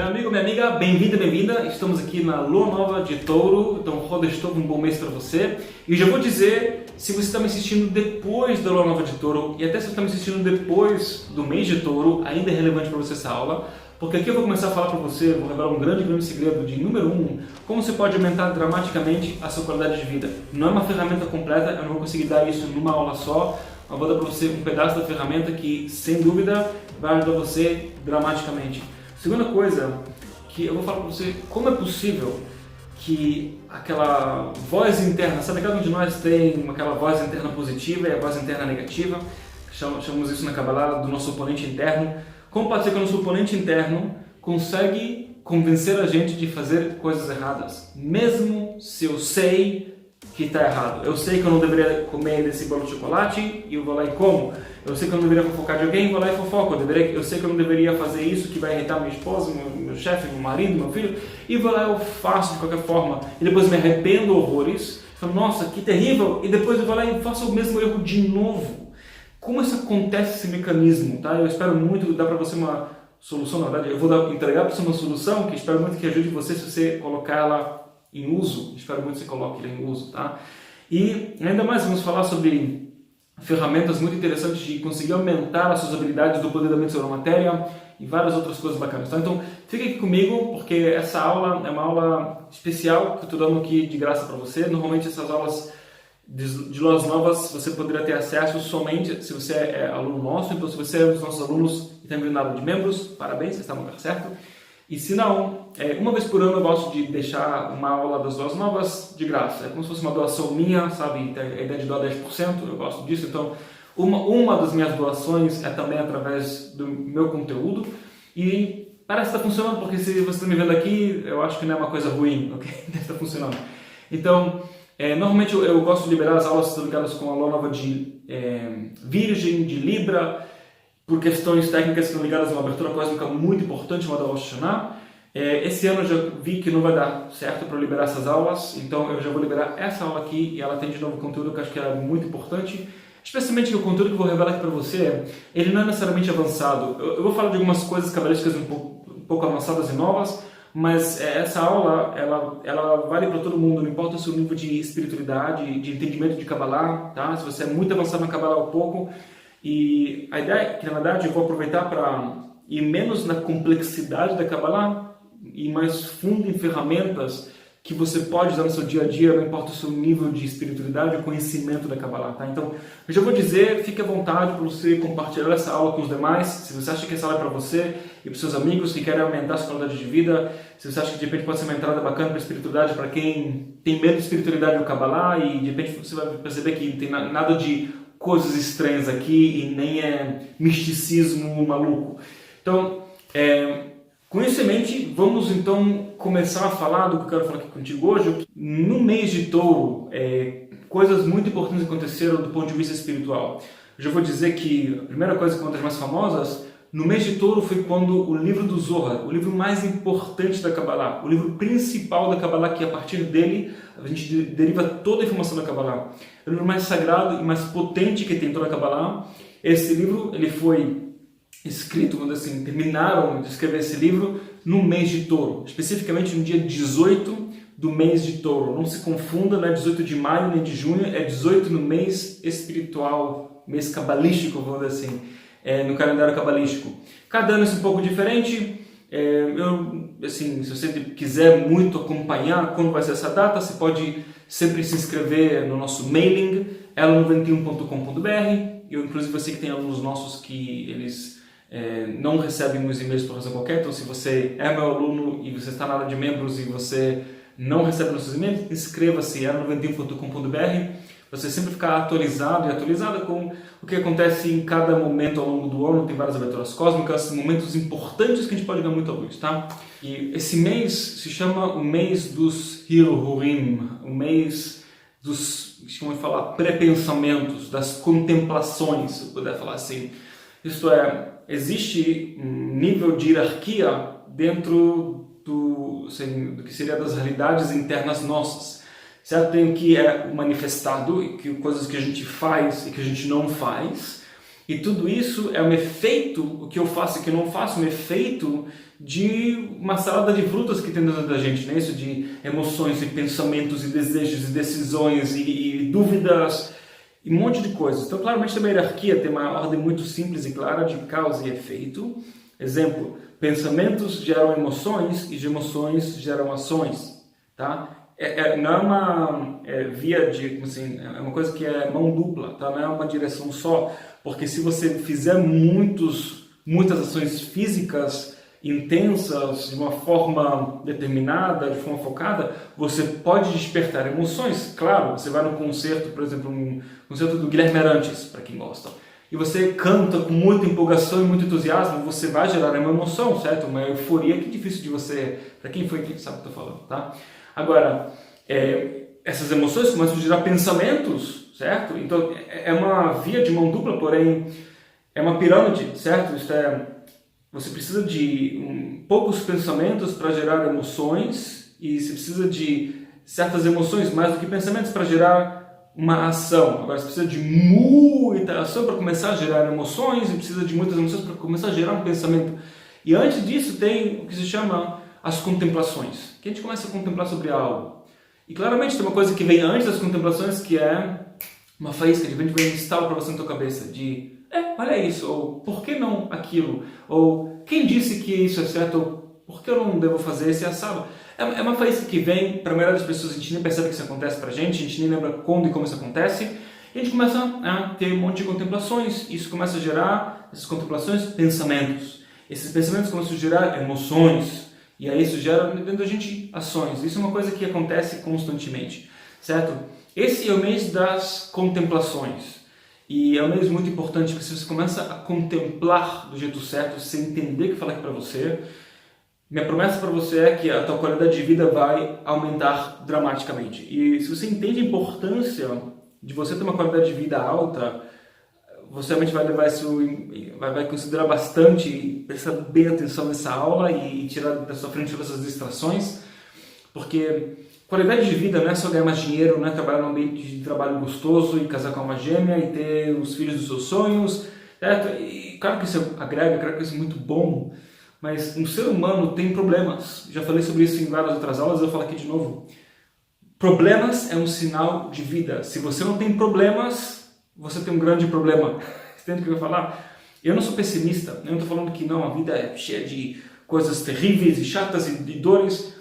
Meu amigo, minha amiga, bem-vindo, bem-vinda. Estamos aqui na Lua Nova de Touro, então Rodesh Tov, um bom mês para você. E já vou dizer, se você está me assistindo depois da Lua Nova de Touro e até se você está me assistindo depois do mês de Touro, ainda é relevante para você essa aula, porque aqui eu vou começar a falar para você, vou revelar um grande segredo de número 1, como você pode aumentar dramaticamente a sua qualidade de vida. Não é uma ferramenta completa, eu não vou conseguir dar isso numa aula só, mas vou dar para você um pedaço da ferramenta que, sem dúvida, vai ajudar você dramaticamente. Segunda coisa, que eu vou falar para você como é possível que aquela voz interna, sabe, cada um de nós tem aquela voz interna positiva e a voz interna negativa, chamamos isso na Kabbalah do nosso oponente interno. Como pode ser que o nosso oponente interno consegue convencer a gente de fazer coisas erradas, mesmo se eu sei que está errado? Eu sei que eu não deveria comer desse bolo de chocolate e eu vou lá e como. Eu sei que eu não deveria fofocar de alguém e vou lá e fofoco. Eu sei que eu não deveria fazer isso que vai irritar minha esposa, meu chefe, meu marido, meu filho, e vou lá e eu faço de qualquer forma. E depois me arrependo horrores, falo, nossa, que terrível, e depois eu vou lá e faço o mesmo erro de novo. Como isso acontece, esse mecanismo, tá? Eu espero muito dar para você uma solução, na verdade, eu vou entregar para você uma solução que espero muito que ajude você se você colocar ela em uso. Espero muito que você coloque ela em uso, tá? E ainda mais vamos falar sobre ferramentas muito interessantes de conseguir aumentar as suas habilidades do poder da mente sobre a matéria e várias outras coisas bacanas, tá? Então, fique aqui comigo, porque essa aula é uma aula especial que eu estou dando aqui de graça para você. Normalmente essas aulas de Luas Novas você poderia ter acesso somente se você é aluno nosso. Então, se você é um dos nossos alunos e está enviando de membros, parabéns, você está no lugar certo. E se não, uma vez por ano eu gosto de deixar uma aula das Luas Novas de graça. É como se fosse uma doação minha, sabe? A ideia de doar 10%, eu gosto disso. Então, uma das minhas doações é também através do meu conteúdo. E parece que está funcionando, porque se você está me vendo aqui, eu acho que não é uma coisa ruim, ok? Deve estar funcionando. Então, normalmente eu gosto de liberar as aulas ligadas com a Lua Nova de Virgem, de Libra, por questões técnicas que estão ligadas a uma abertura cósmica muito importante, uma da Rosh Hashanah. Esse ano eu já vi que não vai dar certo para liberar essas aulas, então eu já vou liberar essa aula aqui e ela tem de novo conteúdo que eu acho que é muito importante, especialmente que o conteúdo que eu vou revelar aqui para você, ele não é necessariamente avançado. Eu vou falar de algumas coisas cabalísticas um pouco avançadas e novas, mas essa aula, ela vale para todo mundo, não importa o seu nível de espiritualidade, de entendimento de Kabbalah, tá? Se você é muito avançado na Kabbalah ou pouco. E a ideia é que, na verdade, eu vou aproveitar para ir menos na complexidade da Kabbalah e mais fundo em ferramentas que você pode usar no seu dia a dia, não importa o seu nível de espiritualidade ou conhecimento da Kabbalah, tá? Então, eu já vou dizer, fique à vontade para você compartilhar essa aula com os demais. Se você acha que essa aula é para você e para os seus amigos que querem aumentar a sua qualidade de vida, se você acha que de repente pode ser uma entrada bacana para a espiritualidade, para quem tem medo de espiritualidade no Kabbalah, e de repente você vai perceber que não tem nada de coisas estranhas aqui e nem é misticismo maluco. Então, com isso em mente, vamos então começar a falar do que eu quero falar aqui contigo hoje. No mês de Touro, coisas muito importantes aconteceram do ponto de vista espiritual. Eu já vou dizer que a primeira coisa, que é uma das mais famosas, no mês de Touro foi quando o livro do Zohar, o livro mais importante da Kabbalah, o livro principal da Kabbalah, que a partir dele a gente deriva toda a informação da Kabbalah, o livro mais sagrado e mais potente que tem toda a Kabbalah. Esse livro ele foi escrito, quando assim, terminaram de escrever esse livro no mês de Touro, especificamente no dia 18 do mês de Touro. Não se confunda, não é 18 de maio nem de junho, é 18 no mês espiritual, mês cabalístico, vamos dizer assim. No calendário cabalístico. Cada ano é um pouco diferente. Se você quiser muito acompanhar quando vai ser essa data, você pode sempre se inscrever no nosso mailing, elo91.com.br. Eu, inclusive, você que tem alunos nossos que eles não recebem os e-mails por razão qualquer, então se você é meu aluno e você está na área de membros e você não recebe nossos e-mails, inscreva-se, elo91.com.br. Você sempre ficar atualizado e atualizada com o que acontece em cada momento ao longo do ano. Tem várias aberturas cósmicas, momentos importantes que a gente pode ganhar muito à luz, tá? E esse mês se chama o mês dos Hirhurim, o mês dos, como eu falar, pré-pensamentos, das contemplações, se eu puder falar assim. Isto é, existe um nível de hierarquia dentro do que seria das realidades internas nossas. Certo? Tem o que é manifestado, coisas que a gente faz e que a gente não faz, E tudo isso é um efeito, o que eu faço e o que eu não faço, um efeito de uma salada de frutas que tem dentro da gente, né? Isso de emoções e pensamentos e desejos e decisões e dúvidas e um monte de coisas. Então, claramente tem uma hierarquia, tem uma ordem muito simples e clara de causa e efeito. Exemplo, pensamentos geram emoções e de emoções geram ações, tá? Não é uma via de, assim, é uma coisa que é mão dupla, tá? Não é uma direção só, porque se você fizer muitas ações físicas intensas, de uma forma determinada, de forma focada, você pode despertar emoções. Claro, você vai no concerto, por exemplo, um concerto do Guilherme Arantes, para quem gosta, e você canta com muita empolgação e muito entusiasmo, você vai gerar uma emoção, certo? Uma euforia que é difícil de você... Para quem foi, quem sabe o que eu estou falando, tá? Agora, essas emoções começam a gerar pensamentos, certo? Então, é uma via de mão dupla, porém, é uma pirâmide, certo? Você precisa de poucos pensamentos para gerar emoções e você precisa de certas emoções mais do que pensamentos para gerar uma ação. Agora, você precisa de muita ação para começar a gerar emoções e precisa de muitas emoções para começar a gerar um pensamento. E antes disso tem o que se chama as contemplações, que a gente começa a contemplar sobre algo. E claramente tem uma coisa que vem antes das contemplações, que é uma faísca, de repente vem um estalo para você na tua cabeça, de olha isso, ou por que não aquilo, ou quem disse que isso é certo, ou por que eu não devo fazer esse assado. É uma faísca que vem, para a maioria das pessoas, a gente nem percebe que isso acontece para a gente nem lembra quando e como isso acontece, e a gente começa a ter um monte de contemplações, isso começa a gerar, essas contemplações, pensamentos. Esses pensamentos começam a gerar emoções, e aí isso gera dentro da gente ações. Isso é uma coisa que acontece constantemente, certo? Esse é o mês das contemplações. E é um mês muito importante, porque se você começa a contemplar do jeito certo, se você entender o que eu falei aqui para você, minha promessa para você é que a tua qualidade de vida vai aumentar dramaticamente. E se você entende a importância de você ter uma qualidade de vida alta, você realmente vai levar isso, vai considerar bastante, prestar bem atenção nessa aula e tirar da sua frente todas essas distrações, porque qualidade de vida não é só ganhar mais dinheiro, não é trabalhar num ambiente de trabalho gostoso e casar com uma gêmea e ter os filhos dos seus sonhos, certo? E claro que isso agrega, claro que isso é muito bom, mas um ser humano tem problemas. Já falei sobre isso em várias outras aulas, eu vou falar aqui de novo. Problemas é um sinal de vida. Se você não tem problemas, você tem um grande problema. Entende o que eu vou falar? Eu não sou pessimista, eu não estou falando que não, a vida é cheia de coisas terríveis e chatas e de dores.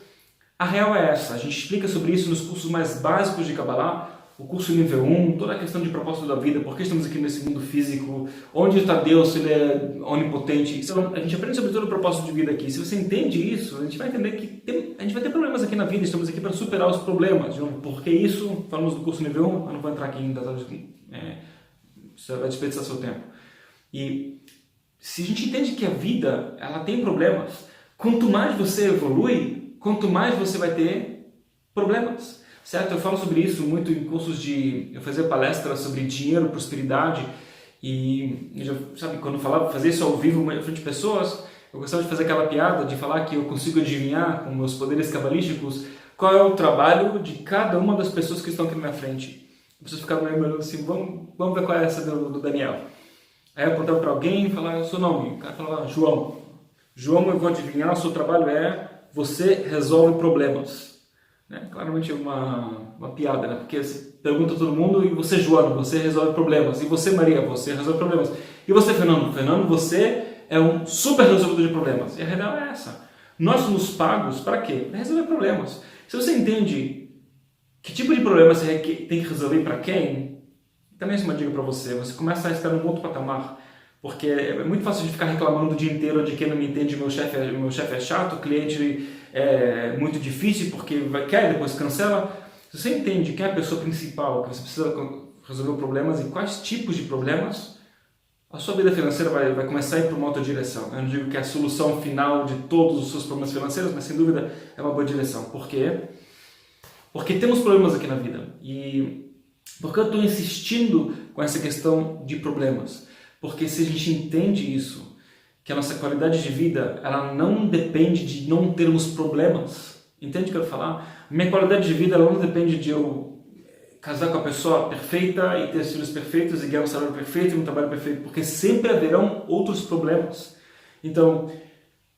A real é essa, a gente explica sobre isso nos cursos mais básicos de Kabbalah, o curso nível 1, toda a questão de propósito da vida, por que estamos aqui nesse mundo físico, onde está Deus, se Ele é onipotente. Então, a gente aprende sobre todo o propósito de vida aqui. Se você entende isso, a gente vai entender que a gente vai ter problemas aqui na vida, estamos aqui para superar os problemas. Por que isso? Falamos do curso nível 1, eu não vou entrar aqui em detalhes, você vai desperdiçar seu tempo. E se a gente entende que a vida ela tem problemas, quanto mais você evolui, quanto mais você vai ter problemas, certo? Eu falo sobre isso muito em cursos eu fazia palestras sobre dinheiro, prosperidade, e já sabe, quando eu falava, fazia isso ao vivo em frente de pessoas, eu gostava de fazer aquela piada de falar que eu consigo adivinhar com meus poderes cabalísticos qual é o trabalho de cada uma das pessoas que estão aqui na minha frente. As pessoas ficavam me olhando assim, vamos ver qual é essa do Daniel. Aí eu apontava para alguém e falava o seu nome, o cara falava João. João, eu vou adivinhar, o seu trabalho é você resolve problemas. Né? Claramente é uma piada, né? Porque você pergunta a todo mundo, e você, João, você resolve problemas. E você, Maria, você resolve problemas. E você, Fernando? Fernando, você é um super resolvedor de problemas. E a real é essa. Nós somos pagos para quê? Para resolver problemas. Se você entende que tipo de problema você tem que resolver para quem, também é uma dica para você. Você começa a estar num outro patamar. Porque é muito fácil de ficar reclamando o dia inteiro de quem não me entende, meu chefe é chato, o cliente é muito difícil porque quer e depois cancela. Se você entende quem é a pessoa principal, que você precisa resolver problemas e quais tipos de problemas, a sua vida financeira vai começar a ir para uma outra direção. Eu não digo que é a solução final de todos os seus problemas financeiros, mas sem dúvida é uma boa direção. Por quê? Porque temos problemas aqui na vida. E por que eu estou insistindo com essa questão de problemas? Porque se a gente entende isso, que a nossa qualidade de vida ela não depende de não termos problemas. Entende o que eu quero falar? Minha qualidade de vida ela não depende de eu casar com a pessoa perfeita e ter filhos perfeitos e ganhar um salário perfeito e um trabalho perfeito, porque sempre haverão outros problemas. Então,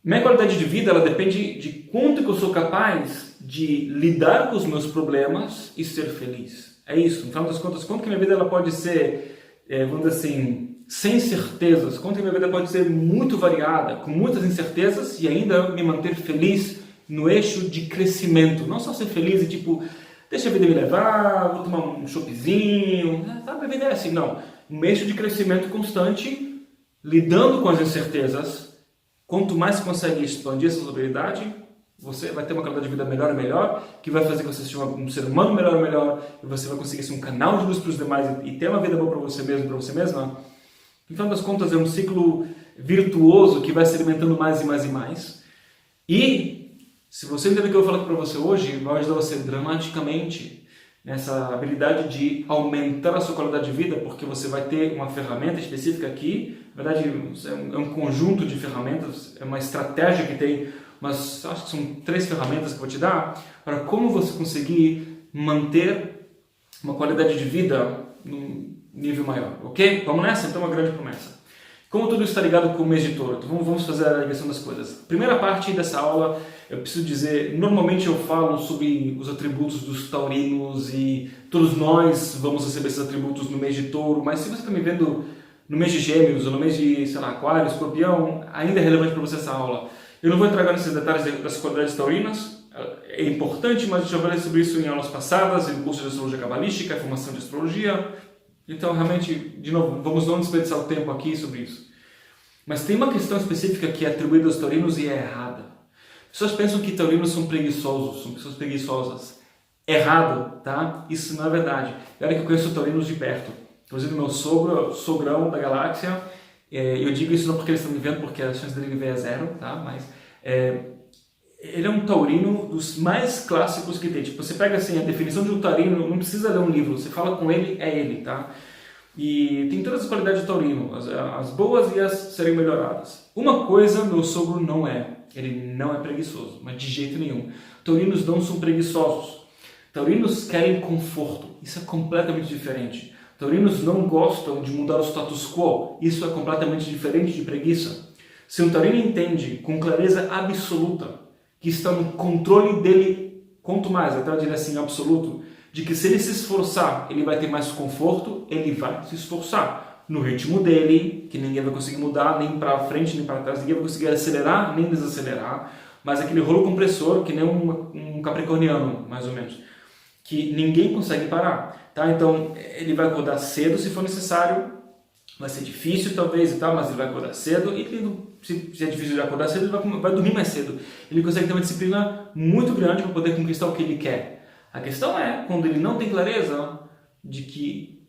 minha qualidade de vida ela depende de quanto que eu sou capaz de lidar com os meus problemas e ser feliz. É isso. No final das contas, quanto que minha vida ela pode ser, vamos dizer assim, sem certezas, quanto que minha vida pode ser muito variada, com muitas incertezas e ainda me manter feliz no eixo de crescimento. Não só ser feliz e tipo, deixa a vida me levar, vou tomar um choppzinho, sabe, a vida é assim. Não. Um eixo de crescimento constante, lidando com as incertezas. Quanto mais você consegue expandir essa sua habilidade, você vai ter uma qualidade de vida melhor e melhor, que vai fazer que você seja um ser humano melhor e melhor, e você vai conseguir ser um canal de luz para os demais e ter uma vida boa para você mesmo, para você mesma. No final das contas, é um ciclo virtuoso que vai se alimentando mais e mais e mais. E, se você entender o que eu vou falar para você hoje, vai ajudar você dramaticamente nessa habilidade de aumentar a sua qualidade de vida, porque você vai ter uma ferramenta específica aqui. Na verdade, é um conjunto de ferramentas, é uma estratégia que tem, mas acho que são 3 ferramentas que eu vou te dar para como você conseguir manter uma qualidade de vida num nível maior, ok? Vamos nessa? Então, uma grande promessa. Como tudo está ligado com o mês de Touro, então vamos fazer a ligação das coisas. Primeira parte dessa aula, eu preciso dizer, normalmente eu falo sobre os atributos dos taurinos e todos nós vamos receber esses atributos no mês de Touro, mas se você está me vendo no mês de Gêmeos ou no mês de, sei lá, Aquário, Escorpião, ainda é relevante para você essa aula. Eu não vou entrar agora nesses detalhes das qualidades taurinas, é importante, mas eu já falei sobre isso em aulas passadas, em curso de astrologia cabalística, formação de astrologia. Então, realmente, de novo, vamos não desperdiçar o tempo aqui sobre isso. Mas tem uma questão específica que é atribuída aos taurinos e é errada. Pessoas pensam que taurinos são preguiçosos, são pessoas preguiçosas. Errado, tá? Isso não é verdade. Olha que eu conheço taurinos de perto. Inclusive, meu sogrão da galáxia, eu digo isso não porque eles estão me vendo, porque a chance dele me ver é 0, tá? Mas ele é um taurino dos mais clássicos que tem. Tipo, você pega assim, a definição de um taurino, não precisa ler um livro, você fala com ele, é ele, tá? E tem todas as qualidades do taurino, as boas e as serem melhoradas. Uma coisa, meu sogro não é, ele não é preguiçoso, mas de jeito nenhum. Taurinos não são preguiçosos. Taurinos querem conforto, isso é completamente diferente. Taurinos não gostam de mudar o status quo, isso é completamente diferente de preguiça. Se um taurino entende com clareza absoluta que está no controle dele, quanto mais, até eu diria assim, absoluto, de que se ele se esforçar, ele vai ter mais conforto, ele vai se esforçar no ritmo dele, que ninguém vai conseguir mudar, nem para frente, nem para trás, ninguém vai conseguir acelerar, nem desacelerar, mas aquele rolo compressor, que nem um capricorniano, mais ou menos, que ninguém consegue parar, tá? Então, ele vai acordar cedo se for necessário, vai ser difícil talvez e tal, mas ele vai acordar cedo e se é difícil de acordar cedo, ele vai dormir mais cedo. Ele consegue ter uma disciplina muito grande para poder conquistar o que ele quer. A questão é quando ele não tem clareza de que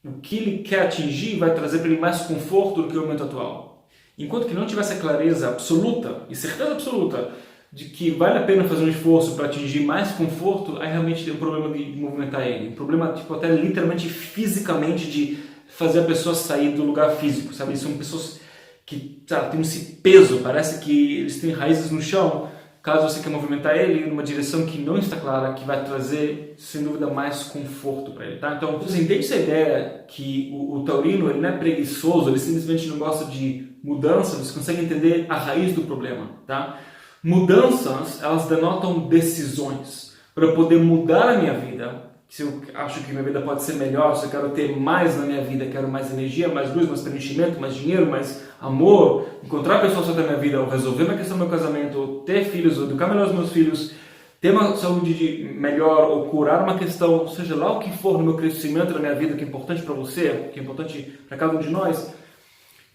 o que ele quer atingir vai trazer para ele mais conforto do que o momento atual. Enquanto que não tiver essa clareza absoluta e certeza absoluta de que vale a pena fazer um esforço para atingir mais conforto, aí realmente tem um problema de movimentar ele. Um problema tipo, até literalmente fisicamente de fazer a pessoa sair do lugar físico, sabe? São pessoas que têm esse peso, parece que eles têm raízes no chão. Caso você quer movimentar ele numa direção que não está clara, que vai trazer, sem dúvida, mais conforto para ele, tá? Então, você entende essa ideia que o taurino ele não é preguiçoso, ele simplesmente não gosta de mudança, você consegue entender a raiz do problema, tá? Mudanças, elas denotam decisões. Para eu poder mudar a minha vida, se eu acho que minha vida pode ser melhor, se eu quero ter mais na minha vida, quero mais energia, mais luz, mais preenchimento, mais dinheiro, mais amor, encontrar pessoas certas na minha vida, ou resolver uma questão do meu casamento, ou ter filhos, ou educar melhor os meus filhos, ter uma saúde melhor, ou curar uma questão, seja lá o que for no meu crescimento na minha vida, que é importante para você, que é importante para cada um de nós,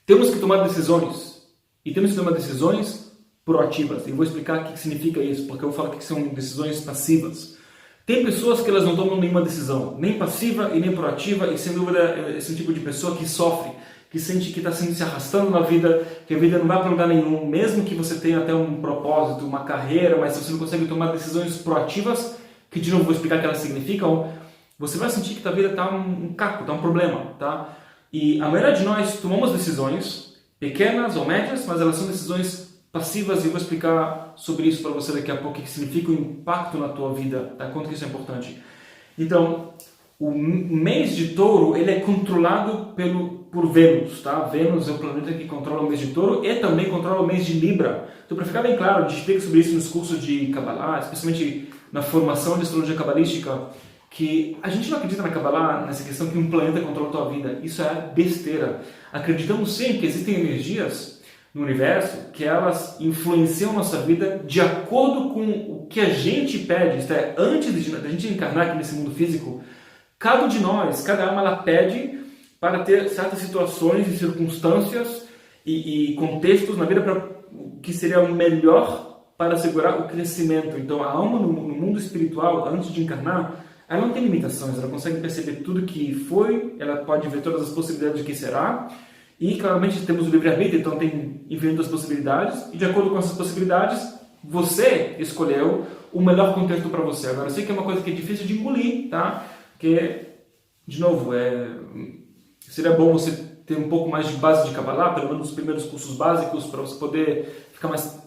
temos que tomar decisões. E temos que tomar decisões proativas. E vou explicar o que significa isso, porque eu falo que são decisões passivas. Tem pessoas que elas não tomam nenhuma decisão, nem passiva e nem proativa, e sem dúvida esse tipo de pessoa que sofre, que sente que está se arrastando na vida, que a vida não vai para lugar nenhum, mesmo que você tenha até um propósito, uma carreira, mas se você não consegue tomar decisões proativas, que de novo vou explicar o que elas significam, você vai sentir que a vida está um caco, está um problema, tá? E a maioria de nós tomamos decisões, pequenas ou médias, mas elas são decisões passivas, e eu vou explicar sobre isso para você daqui a pouco, o que significa o impacto na tua vida, tá? Quanto que isso é importante. Então, o mês de Touro ele é controlado por Vênus, tá? Vênus é o planeta que controla o mês de Touro e também controla o mês de Libra. Então, para ficar bem claro, a gente explica sobre isso nos cursos de Kabbalah, especialmente na formação de astrologia cabalística, que a gente não acredita na Kabbalah, nessa questão que um planeta controla a tua vida. Isso é besteira. Acreditamos sim que existem energias no universo que elas influenciam a nossa vida de acordo com o que a gente pede. Isto é, antes de a gente encarnar aqui nesse mundo físico, cada um de nós, cada alma, ela pede para ter certas situações e circunstâncias e contextos na vida para o que seria o melhor para assegurar o crescimento. Então, a alma no mundo espiritual, antes de encarnar, ela não tem limitações, ela consegue perceber tudo que foi, ela pode ver todas as possibilidades de que será, e claramente temos o livre-arbítrio, então tem infinitas possibilidades, e de acordo com essas possibilidades, você escolheu o melhor contexto para você. Agora, eu sei que é uma coisa que é difícil de engolir, tá? Porque, de novo, seria bom você ter um pouco mais de base de Kabbalah, pelo menos os primeiros cursos básicos, para você poder ficar mais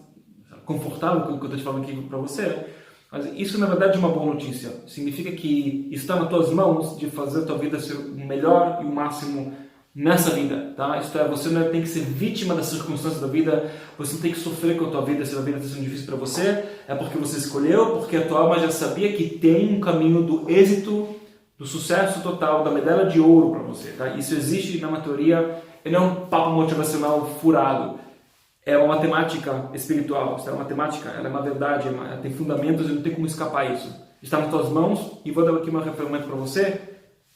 confortável com o que eu estou te falando aqui para você. Mas isso, na verdade, é uma boa notícia. Significa que está nas tuas mãos de fazer a tua vida ser o melhor e o máximo nessa vida, tá? Isto é, você não tem que ser vítima das circunstâncias da vida, você não tem que sofrer com a tua vida se a vida está sendo difícil para você, é porque você escolheu, porque a tua alma já sabia que tem um caminho do êxito, do sucesso total, da medalha de ouro para você, tá? Isso existe na teoria, e não é um papo motivacional furado, é uma matemática espiritual, é uma matemática, ela é uma verdade, ela tem fundamentos e não tem como escapar isso. Está nas tuas mãos, e vou dar aqui uma ferramenta para você,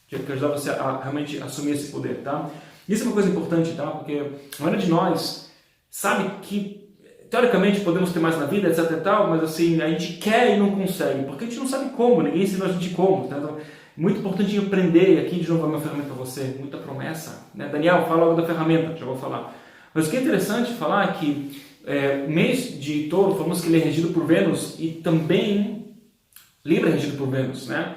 que ajudar você a realmente assumir esse poder, tá? Isso é uma coisa importante, tá? Porque a maioria de nós sabe que, teoricamente, podemos ter mais na vida, etc e tal, mas assim, a gente quer e não consegue, porque a gente não sabe como, ninguém ensina a gente como, tá? Então, muito importante aprender, aqui de novo é uma ferramenta para você, muita promessa, né? Daniel, fala logo da ferramenta, já vou falar. Mas o que é interessante falar é que o mês de Touro, falamos que ele é regido por Vênus e também Libra é regido por Vênus, né?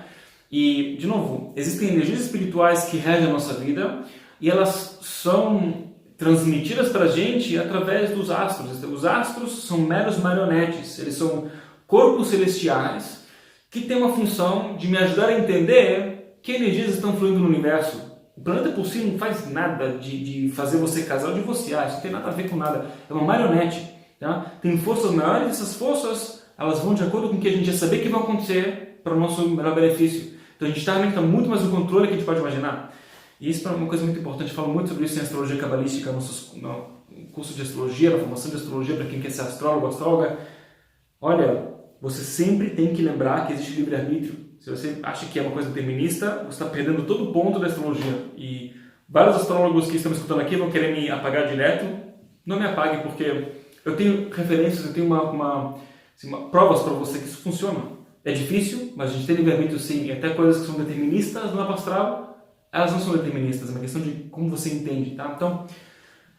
E, de novo, existem energias espirituais que regem a nossa vida e elas são transmitidas para a gente através dos astros. Os astros são meros marionetes, eles são corpos celestiais que têm uma função de me ajudar a entender que energias estão fluindo no universo. O planeta por si não faz nada de fazer você casar ou divorciar, isso não tem nada a ver com nada, é uma marionete. Tá? Tem forças maiores e essas forças elas vão de acordo com o que a gente já saber que vai acontecer para o nosso melhor benefício. Então a gente realmente está muito mais no controle que a gente pode imaginar. E isso é uma coisa muito importante, eu falo muito sobre isso em astrologia cabalística, no curso de astrologia, na formação de astrologia para quem quer ser astrólogo, astróloga. Olha, você sempre tem que lembrar que existe livre-arbítrio. Se você acha que é uma coisa determinista, você está perdendo todo o ponto da astrologia. E vários astrólogos que estão me escutando aqui vão querer me apagar direto. Não me apague, porque eu tenho referências, eu tenho provas para você que isso funciona. É difícil, mas a gente tem livre-arbítrio sim. E até coisas que são deterministas no mapa astral, elas não são deterministas. É uma questão de como você entende, tá? Então,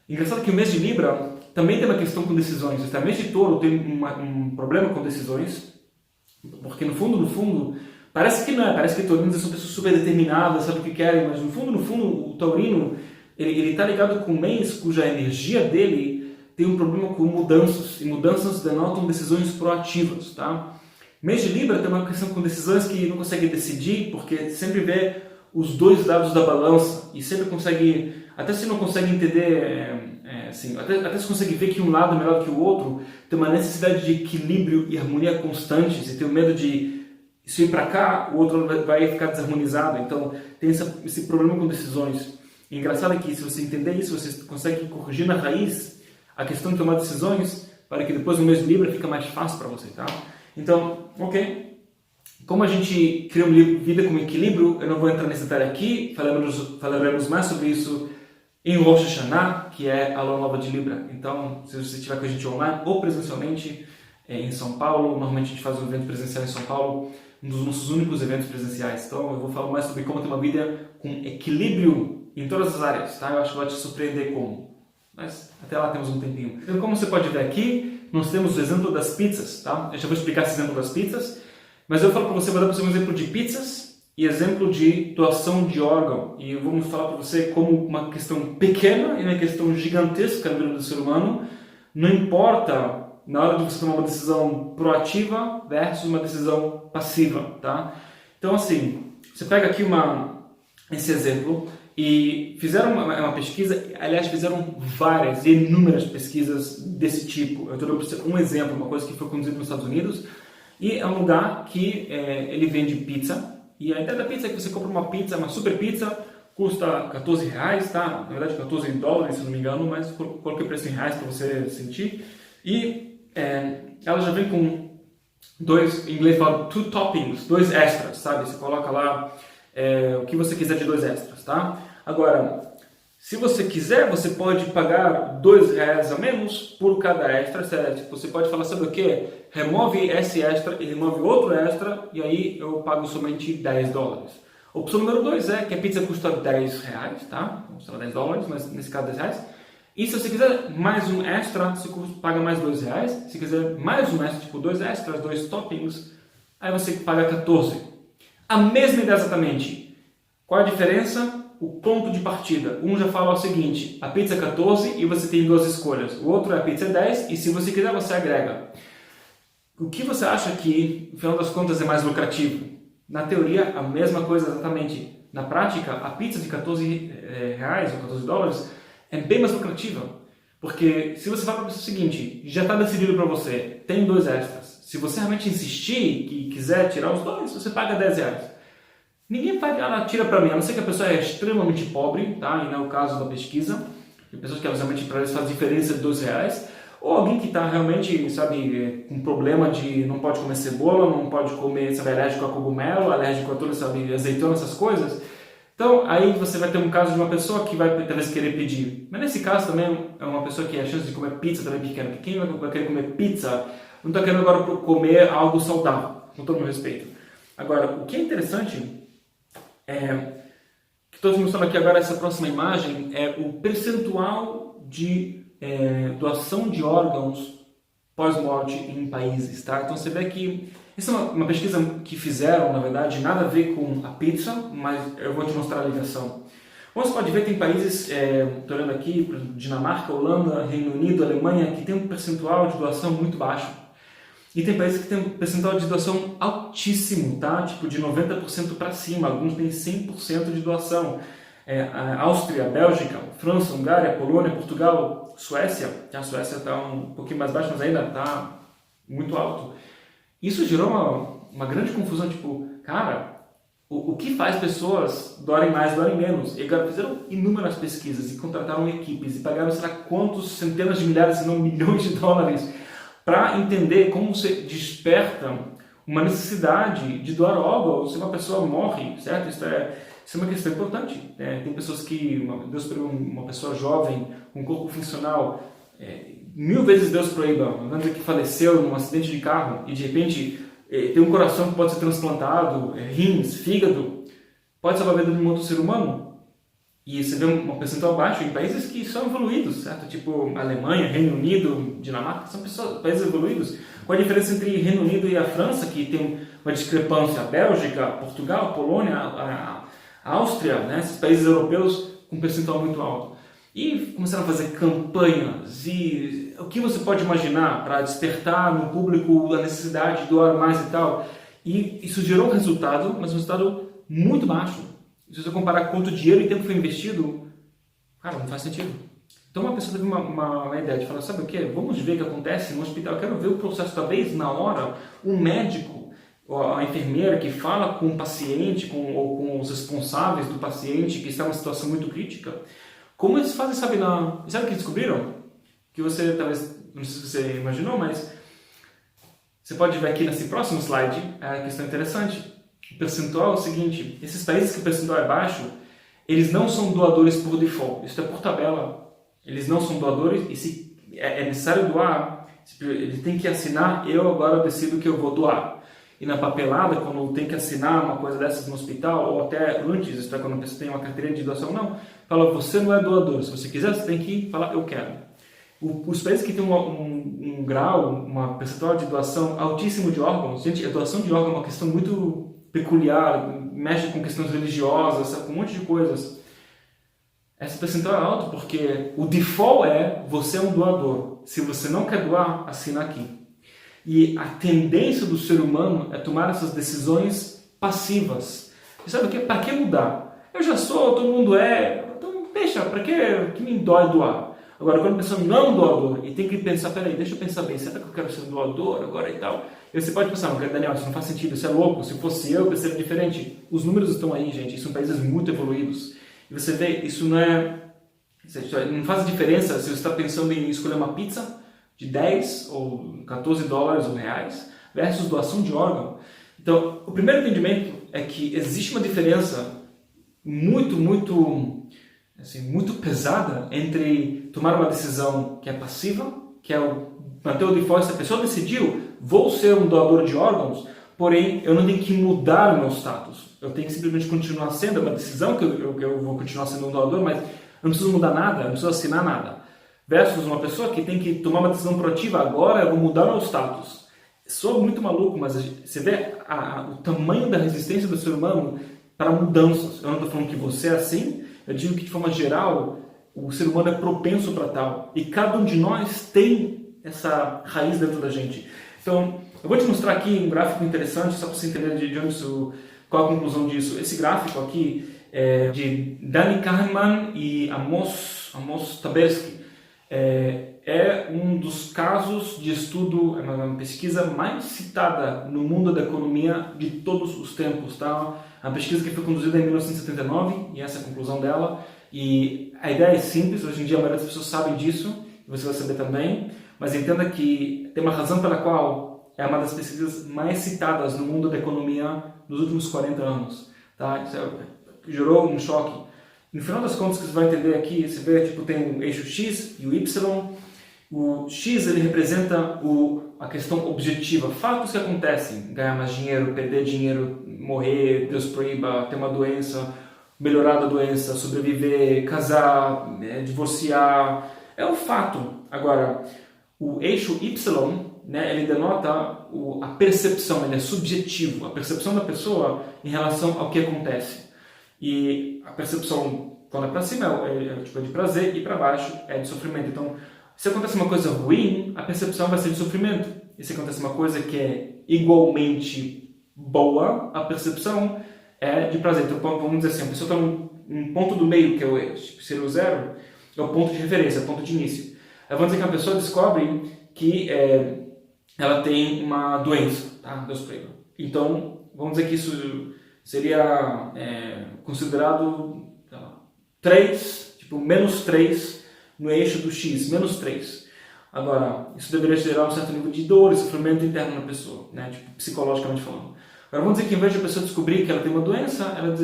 engraçado que o mês de Libra também tem uma questão com decisões. O mês de Touro tem um problema com decisões, porque no fundo, parece que não é. Parece que taurinos são pessoas super determinadas, sabem o que querem, mas no fundo, o taurino, ele está ligado com um mês cuja energia dele tem um problema com mudanças. E mudanças denotam decisões proativas, tá? Mês de Libra tem uma questão com decisões que não consegue decidir, porque sempre vê os dois lados da balança e sempre consegue, até se não consegue entender, até se consegue ver que um lado é melhor que o outro, tem uma necessidade de equilíbrio e harmonia constantes e tem o medo de se ir para cá, o outro vai ficar desarmonizado. Então tem esse problema com decisões. E engraçado é que se você entender isso, você consegue corrigir na raiz a questão de tomar decisões para que depois no mês de Libra fica mais fácil para você, tá? Então, ok. Como a gente cria uma vida com equilíbrio, eu não vou entrar nesse detalhe aqui, falaremos mais sobre isso em Rosh Hashanah, que é a lua nova de Libra. Então, se você estiver com a gente online ou presencialmente em São Paulo, normalmente a gente faz um evento presencial em São Paulo, um dos nossos únicos eventos presenciais. Então, eu vou falar mais sobre como ter uma vida com equilíbrio em todas as áreas, tá? Eu acho que vai te surpreender como. Mas até lá temos um tempinho. Então, como você pode ver aqui, nós temos o exemplo das pizzas, tá? Eu já vou explicar esse exemplo das pizzas, mas eu falo para você, vou dar para você um exemplo de pizzas e exemplo de doação de órgão. E eu vou falar para você como uma questão pequena e uma questão gigantesca na vida do ser humano, não importa na hora de você tomar uma decisão proativa versus uma decisão passiva, tá? Então, assim, Você pega aqui esse exemplo e fizeram uma pesquisa, aliás, fizeram várias e inúmeras pesquisas desse tipo. Eu estou dando um exemplo, uma coisa que foi conduzida nos Estados Unidos, e é um lugar que ele vende pizza, e a ideia da pizza é que você compra uma pizza, uma super pizza, custa R$14, tá? Na verdade, $14, se não me engano, mas coloquei o preço em reais para você sentir. E ela já vem com dois, em inglês fala two toppings, dois extras, sabe? Você coloca lá o que você quiser de dois extras, tá? Agora, se você quiser, você pode pagar R$2 a menos por cada extra, certo? Você pode falar, sabe o que? Remove esse extra e remove outro extra, e aí eu pago somente $10. Opção número 2 é que a pizza custa R$10, tá? Custa $10, mas nesse caso R$10. E se você quiser mais um extra, você paga mais R$2. Se quiser mais um extra, tipo 2 extras, 2 toppings, aí você paga 14. A mesma ideia exatamente. Qual a diferença? O ponto de partida. Um já fala o seguinte, a pizza é 14 e você tem duas escolhas. O outro é a pizza é 10 e se você quiser você agrega. O que você acha que, no final das contas, é mais lucrativo? Na teoria, a mesma coisa exatamente. Na prática, a pizza de R$14 ou $14 é bem mais lucrativa. Porque se você fala para o seguinte, já está decidido para você, tem 2 extras. Se você realmente insistir e quiser tirar os 2, você paga R$10. Ninguém tira para mim, a não ser que a pessoa é extremamente pobre, tá? E não é o caso da pesquisa. Tem pessoas que realmente para eles faz diferença de R$2. Ou alguém que está realmente, sabe, com problema de não pode comer cebola, não pode comer, sabe, alérgico a cogumelo, alérgico a todas, sabe, azeitona, essas coisas. Então, aí você vai ter um caso de uma pessoa que vai talvez querer pedir. Mas nesse caso também é uma pessoa que a chance de comer pizza também é pequena. Quem vai querer comer pizza não está querendo agora comer algo saudável, com todo o meu respeito. Agora, o que é interessante que estou mostrando aqui agora, essa próxima imagem, é o percentual de doação de órgãos pós-morte em países, tá? Então você vê que essa é uma pesquisa que fizeram, na verdade, nada a ver com a pizza, mas eu vou te mostrar a ligação. Como você pode ver, tem países, estou olhando aqui, por exemplo, Dinamarca, Holanda, Reino Unido, Alemanha, que tem um percentual de doação muito baixo. E tem países que tem um percentual de doação altíssimo, tá? Tipo de 90% para cima, alguns têm 100% de doação. Áustria, Bélgica, França, Hungária, Polônia, Portugal, Suécia. A Suécia está um pouquinho mais baixo, mas ainda está muito alto. Isso gerou uma grande confusão, tipo, cara, o que faz pessoas doarem mais, doarem menos? E agora fizeram inúmeras pesquisas e contrataram equipes e pagaram, sei lá, quantos centenas de milhares, se não milhões de dólares para entender como você desperta uma necessidade de doar órgãos se uma pessoa morre, certo? Isso é uma questão importante. Tem pessoas que, Deus pegou uma pessoa jovem, com um corpo funcional, 1000 vezes Deus proíba, vamos dizer que faleceu num acidente de carro e de repente tem um coração que pode ser transplantado, rins, fígado, pode salvar a vida de um outro ser humano. E você vê um percentual baixo em países que são evoluídos, certo? Tipo Alemanha, Reino Unido, Dinamarca, são países evoluídos. Qual a diferença entre Reino Unido e a França, que tem uma discrepância? A Bélgica, Portugal, Polônia, a Áustria, né? Esses países europeus com um percentual muito alto. E começaram a fazer campanhas e o que você pode imaginar para despertar no público a necessidade de doar mais e tal. E isso gerou um resultado, mas um resultado muito baixo. Se você comparar quanto dinheiro e tempo foi investido, cara, não faz sentido. Então uma pessoa teve uma ideia de falar, sabe o que? Vamos ver o que acontece no hospital. Eu quero ver o processo, talvez na hora, um médico, a enfermeira que fala com o paciente, ou com os responsáveis do paciente que está em uma situação muito crítica. Como eles fazem, sabe o que descobriram? Que você talvez, não sei se você imaginou, mas você pode ver aqui nesse próximo slide a questão interessante. O percentual é o seguinte, esses países que o percentual é baixo, eles não são doadores por default, isso é por tabela. Eles não são doadores e se é necessário doar, ele tem que assinar, eu agora decido que eu vou doar. E na papelada, quando tem que assinar uma coisa dessas no hospital, ou até antes, isso é quando a pessoa tem uma carteira de doação, não. Fala, você não é doador, se você quiser, você tem que falar, eu quero. Os países que têm um grau, uma percentual de doação altíssimo de órgãos, gente, a doação de órgãos é uma questão muito peculiar, mexe com questões religiosas, com um monte de coisas. Essa percentual é alta porque o default é você é um doador. Se você não quer doar, assina aqui. E a tendência do ser humano é tomar essas decisões passivas. E sabe o que? Para que mudar? Eu já sou, todo mundo é, então deixa, para que me dói doar? Agora, quando a pessoa não é um doador e tem que pensar, peraí, deixa eu pensar bem, será que eu quero ser um doador agora e tal? E você pode pensar, não, Daniel, isso não faz sentido, isso é louco, se fosse eu pensaria diferente. Os números estão aí, gente, isso são países muito evoluídos. E você vê, isso não faz diferença se você está pensando em escolher uma pizza de 10 ou 14 dólares ou reais versus doação de órgão. Então, o primeiro entendimento é que existe uma diferença muito pesada entre tomar uma decisão que é passiva, que é o manter o default. Se a pessoa decidiu, vou ser um doador de órgãos, porém eu não tenho que mudar o meu status. Eu tenho que simplesmente continuar sendo, é uma decisão que eu vou continuar sendo um doador, mas eu não preciso mudar nada, eu não preciso assinar nada. Versus uma pessoa que tem que tomar uma decisão proativa, agora eu vou mudar o meu status. Sou muito maluco, mas você vê o tamanho da resistência do ser humano para mudanças. Eu não estou falando que você é assim, eu digo que de forma geral o ser humano é propenso para tal. E cada um de nós tem essa raiz dentro da gente. Então, eu vou te mostrar aqui um gráfico interessante, só para você entender de onde qual a conclusão disso. Esse gráfico aqui é de Danny Kahneman e Amos Tversky. É um dos casos de estudo, é uma pesquisa mais citada no mundo da economia de todos os tempos. Tá? A pesquisa que foi conduzida em 1979, e essa é a conclusão dela. E a ideia é simples, hoje em dia a maioria das pessoas sabem disso, e você vai saber também, mas entenda que tem uma razão pela qual é uma das pesquisas mais citadas no mundo da economia nos últimos 40 anos. Tá? Isso gerou um choque. No final das contas, que você vai entender aqui, você vê, tem o eixo X e o Y. O X ele representa a questão objetiva, fatos que acontecem, ganhar mais dinheiro, perder dinheiro, morrer, Deus proíba, ter uma doença, melhorar da doença, sobreviver, casar, divorciar, é um fato. Agora, o eixo Y, ele denota a percepção, ele é subjetivo, a percepção da pessoa em relação ao que acontece. E a percepção, quando é para cima, é de prazer, e para baixo é de sofrimento. Então, se acontece uma coisa ruim, a percepção vai ser de sofrimento. E se acontece uma coisa que é igualmente boa, a percepção é de prazer. Então, vamos dizer assim, a pessoa está num ponto do meio, que é o ser o zero, é o ponto de referência, é o ponto de início. Aí vamos dizer que a pessoa descobre que ela tem uma doença, tá? Deus proíba. Então, vamos dizer que isso seria considerado 3, menos 3 no eixo do X, menos 3. Agora, isso deveria gerar um certo nível de dor e sofrimento interno na pessoa, psicologicamente falando. Agora, vamos dizer que em vez de a pessoa descobrir que ela tem uma doença, ela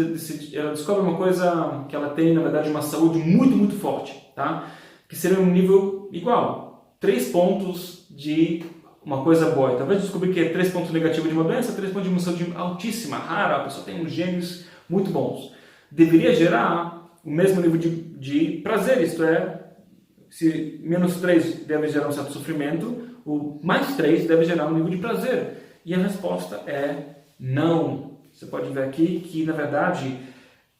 descobre uma coisa que ela tem, na verdade, uma saúde muito forte, tá? Que seria um nível igual. 3 pontos de uma coisa boa. Talvez descobrir que é 3 pontos negativos de uma doença, 3 pontos de uma saúde altíssima, rara, a pessoa tem uns genes muito bons. Deveria gerar o mesmo nível de prazer, isto é, se menos 3 deve gerar um certo sofrimento, o mais 3 deve gerar um nível de prazer. E a resposta é não. Você pode ver aqui que, na verdade,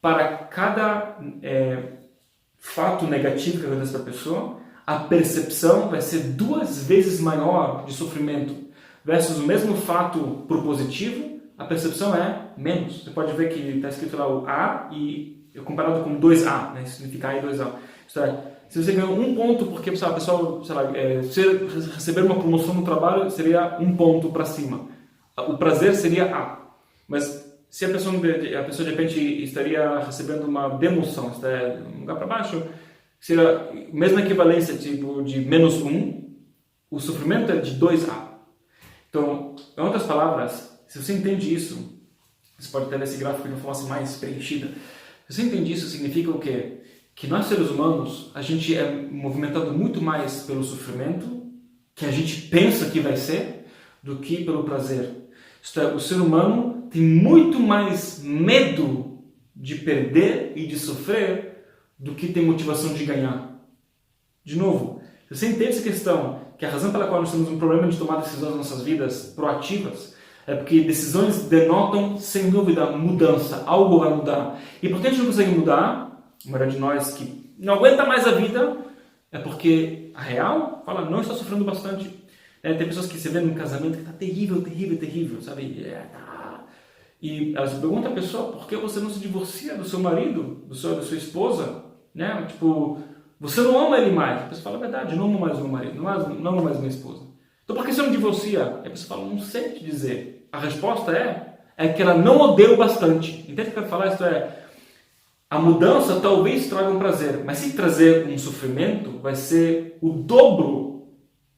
para cada fato negativo que acontece para a pessoa, a percepção vai ser 2 vezes maior de sofrimento. Versus o mesmo fato por positivo, a percepção é menos. Você pode ver que está escrito lá o A e comparado com 2A, significa A e 2A. Isto é, se você ganhou 1 ponto porque a pessoa, receber uma promoção no trabalho seria 1 ponto para cima. O prazer seria A. Mas se a pessoa de repente estaria recebendo uma demoção, isto é, um lugar para baixo, seria a mesma equivalência de menos 1, o sofrimento é de 2A. Então, em outras palavras, se você entende isso, você pode ter esse gráfico de uma forma mais preenchida. Se você entende isso, significa o quê? Que nós seres humanos, a gente é movimentado muito mais pelo sofrimento, que a gente pensa que vai ser, do que pelo prazer. Isto é, o ser humano tem muito mais medo de perder e de sofrer do que tem motivação de ganhar. De novo, se você entende essa questão, que a razão pela qual nós temos um problema de tomar decisões nas nossas vidas proativas, é porque decisões denotam, sem dúvida, mudança. Algo vai mudar. E por que a gente não consegue mudar, a maioria de nós que não aguenta mais a vida, é porque a real fala, não está sofrendo bastante. Tem pessoas que você vê num casamento que está terrível, sabe? E ela se pergunta à pessoa, por que você não se divorcia do seu marido, da sua esposa? Né? Tipo, você não ama ele mais. A pessoa fala, a verdade, não amo mais o meu marido, não amo mais minha esposa. Então por que você não divorcia? E a pessoa fala, não sei te dizer. A resposta é que ela não odeia o bastante. Entende o que eu quero falar? Isto é, a mudança talvez traga um prazer, mas se trazer um sofrimento, vai ser o dobro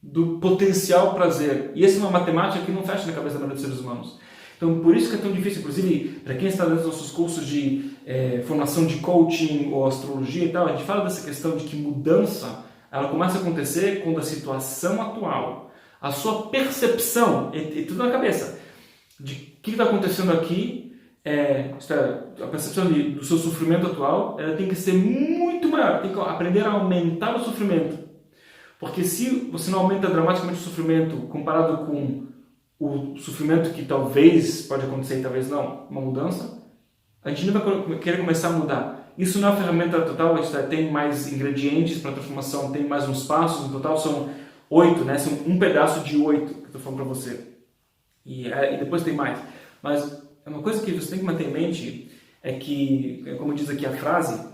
do potencial prazer. E essa é uma matemática que não fecha na cabeça da maioria dos seres humanos. Então, por isso que é tão difícil, inclusive, para quem está dentro dos nossos cursos de formação de coaching ou astrologia e tal, a gente fala dessa questão de que mudança, ela começa a acontecer quando a situação atual, a sua percepção, e tudo na cabeça, de o que está acontecendo aqui, a percepção do seu sofrimento atual, ela tem que ser muito maior, tem que aprender a aumentar o sofrimento. Porque se você não aumenta dramaticamente o sofrimento comparado com o sofrimento que talvez pode acontecer e talvez não, uma mudança, a gente não vai querer começar a mudar. Isso não é uma ferramenta total, tem mais ingredientes para transformação, tem mais uns passos, no total são 8, né? São um pedaço de 8 que eu estou falando para você. E depois tem mais. Mas uma coisa que você tem que manter em mente é que, como diz aqui a frase,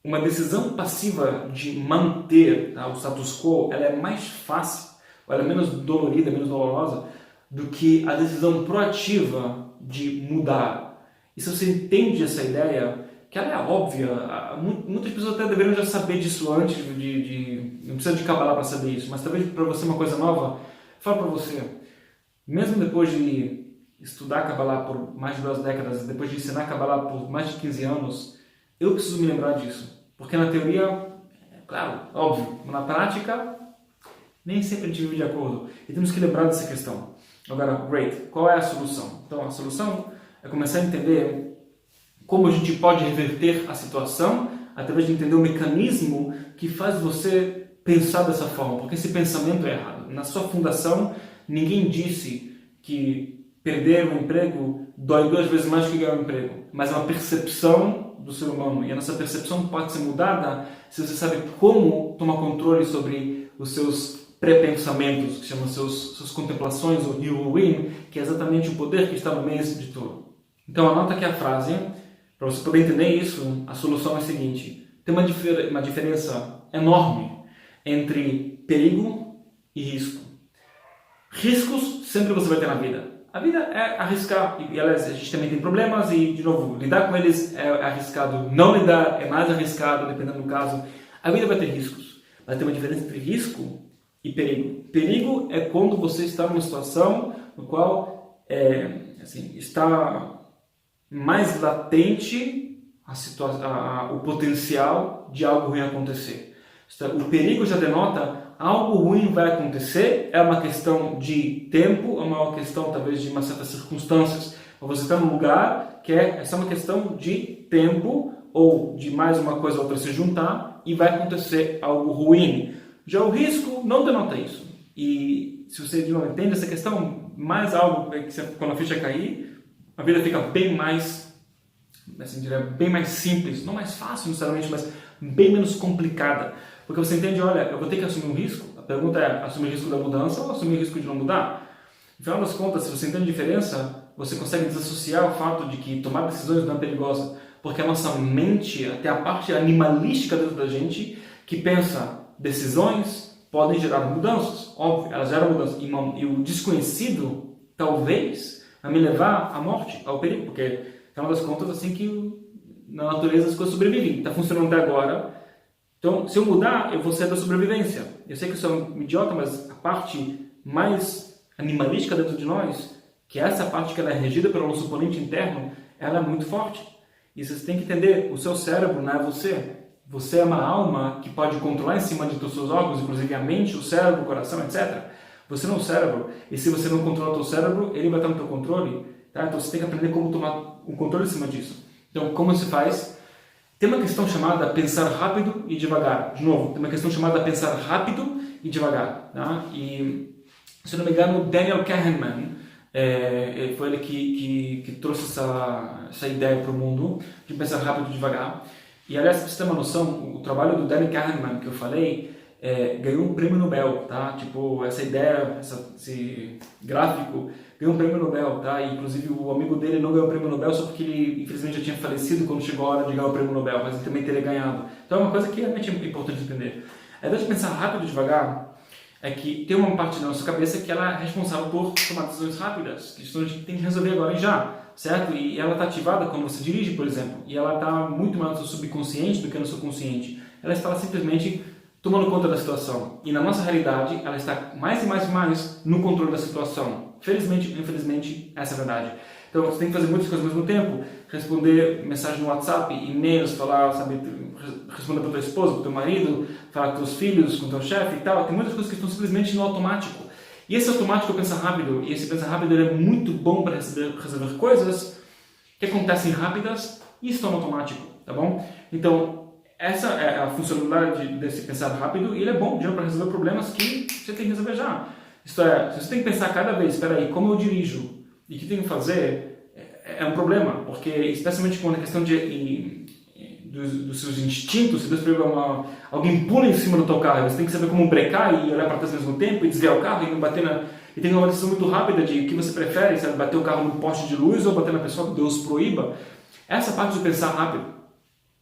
uma decisão passiva de manter, tá, o status quo, ela é mais fácil, ou ela é menos dolorida, menos dolorosa, do que a decisão proativa de mudar. E se você entende essa ideia, que ela é óbvia, muitas pessoas até deveriam já saber disso antes, não precisa de Kabbalah para saber isso, mas talvez para você uma coisa nova, falo para você, mesmo depois de estudar Kabbalah por mais de 2 décadas, depois de ensinar Kabbalah por mais de 15 anos, eu preciso me lembrar disso. Porque na teoria, claro, óbvio, mas na prática, nem sempre a gente vive de acordo. E temos que lembrar dessa questão. Agora, great, qual é a solução? Então, a solução é começar a entender como a gente pode reverter a situação através de entender o mecanismo que faz você pensar dessa forma. Porque esse pensamento é errado. Na sua fundação, ninguém disse que perder um emprego dói 2 vezes mais que ganhar um emprego. Mas é uma percepção do ser humano. E a nossa percepção pode ser mudada se você sabe como tomar controle sobre os seus pré-pensamentos, que chamam suas contemplações, ou Hiruin, que é exatamente o poder que está no mês de Touro. Então anota aqui a frase, para você poder entender isso, a solução é a seguinte: tem uma diferença enorme entre perigo e risco. Riscos sempre você vai ter na vida. A vida é arriscar, e aliás, a gente também tem problemas e, de novo, lidar com eles é arriscado, não lidar é mais arriscado, dependendo do caso. A vida vai ter riscos, mas tem uma diferença entre risco e perigo. Perigo é quando você está numa situação no qual está mais latente o potencial de algo ruim acontecer. O perigo já denota algo ruim vai acontecer, é uma questão de tempo, é uma questão talvez de uma certas circunstâncias. Você está num lugar que é só uma questão de tempo ou de mais uma coisa ou outra se juntar e vai acontecer algo ruim. Já o risco não denota isso. E se você não entende essa questão, mais algo que quando a ficha cair, a vida fica bem mais, assim, bem mais simples, não mais fácil necessariamente, mas bem menos complicada. Porque você entende, olha, eu vou ter que assumir um risco. A pergunta é, assumir o risco da mudança ou assumir o risco de não mudar? No final das contas, se você entende a diferença, você consegue desassociar o fato de que tomar decisões não é perigosa. Porque a nossa mente, até a parte animalística dentro da gente, que pensa, decisões podem gerar mudanças. Óbvio, elas geram mudanças. E o desconhecido, talvez, vai me levar à morte, ao perigo. Porque, no final das contas, assim que na natureza as coisas sobrevivem. Está funcionando até agora. Então, se eu mudar, eu vou ser da sobrevivência. Eu sei que eu sou um idiota, mas a parte mais animalística dentro de nós, que é essa parte que ela é regida pelo nosso oponente interno, ela é muito forte. E você tem que entender, o seu cérebro não é você. Você é uma alma que pode controlar em cima de todos os seus órgãos, inclusive a mente, o cérebro, o coração, etc. Você não é o cérebro. E se você não controla o seu cérebro, ele vai estar no teu controle. Tá? Então você tem que aprender como tomar o controle em cima disso. Então, como se faz? Tem uma questão chamada pensar rápido e devagar. De novo, tem uma questão chamada pensar rápido e devagar. Tá? E, se não me engano, Daniel Kahneman, foi ele que trouxe essa ideia para o mundo, de pensar rápido e devagar. E, aliás, para você ter uma noção, o trabalho do Daniel Kahneman, que eu falei, ganhou um prêmio Nobel, tá? Tipo, essa ideia, esse gráfico ganhou um prêmio Nobel, tá? E, inclusive o amigo dele não ganhou o prêmio Nobel só porque ele infelizmente já tinha falecido quando chegou a hora de ganhar o prêmio Nobel, mas ele também teria ganhado. Então é uma coisa que realmente é importante entender. A ideia de pensar rápido e devagar é que tem uma parte da nossa cabeça que ela é responsável por tomar decisões rápidas, questões que a gente tem que resolver agora e já, certo? E ela está ativada quando você dirige, por exemplo, e ela está muito mais no seu subconsciente do que no seu consciente. Ela está simplesmente tomando conta da situação. E na nossa realidade, ela está mais e mais e mais no controle da situação. Felizmente ou infelizmente, essa é a verdade. Então, você tem que fazer muitas coisas ao mesmo tempo, responder mensagem no WhatsApp, e-mails, falar, sabe, responder para tua esposa, para teu marido, falar com teus filhos, com teu chefe e tal. Tem muitas coisas que estão simplesmente no automático. E esse automático pensa rápido, e esse pensar rápido ele é muito bom para resolver coisas que acontecem rápidas e estão no automático, tá bom? Então, essa é a funcionalidade desse pensar rápido e ele é bom para resolver problemas que você tem que resolver já. Isto é, se você tem que pensar cada vez, espera aí, como eu dirijo e o que tenho que fazer, é um problema, porque especialmente quando a questão dos seus instintos, se Deus pega alguém pula em cima do teu carro, você tem que saber como brecar e olhar para trás ao mesmo tempo e desviar o carro e não bater e tem uma decisão muito rápida de o que você prefere, sabe, bater o carro no poste de luz ou bater na pessoa que Deus proíba. Essa parte do pensar rápido,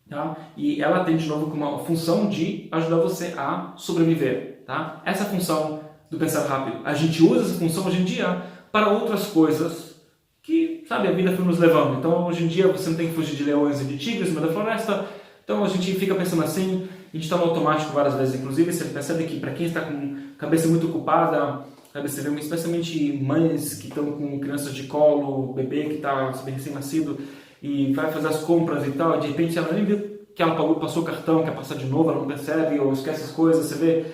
tá? E ela tem de novo uma função de ajudar você a sobreviver, tá? Essa função do pensar rápido, a gente usa essa função hoje em dia para outras coisas que, sabe, a vida foi nos levando. Então, hoje em dia, você não tem que fugir de leões e de tigres no meio da floresta. Então, a gente fica pensando assim, a gente está no automático várias vezes. Inclusive, você percebe que para quem está com a cabeça muito ocupada, sabe, você vê especialmente mães que estão com crianças de colo, bebê que está recém-nascido e vai fazer as compras e tal, de repente ela nem vê que ela passou o cartão, quer passar de novo, ela não percebe ou esquece as coisas, você vê.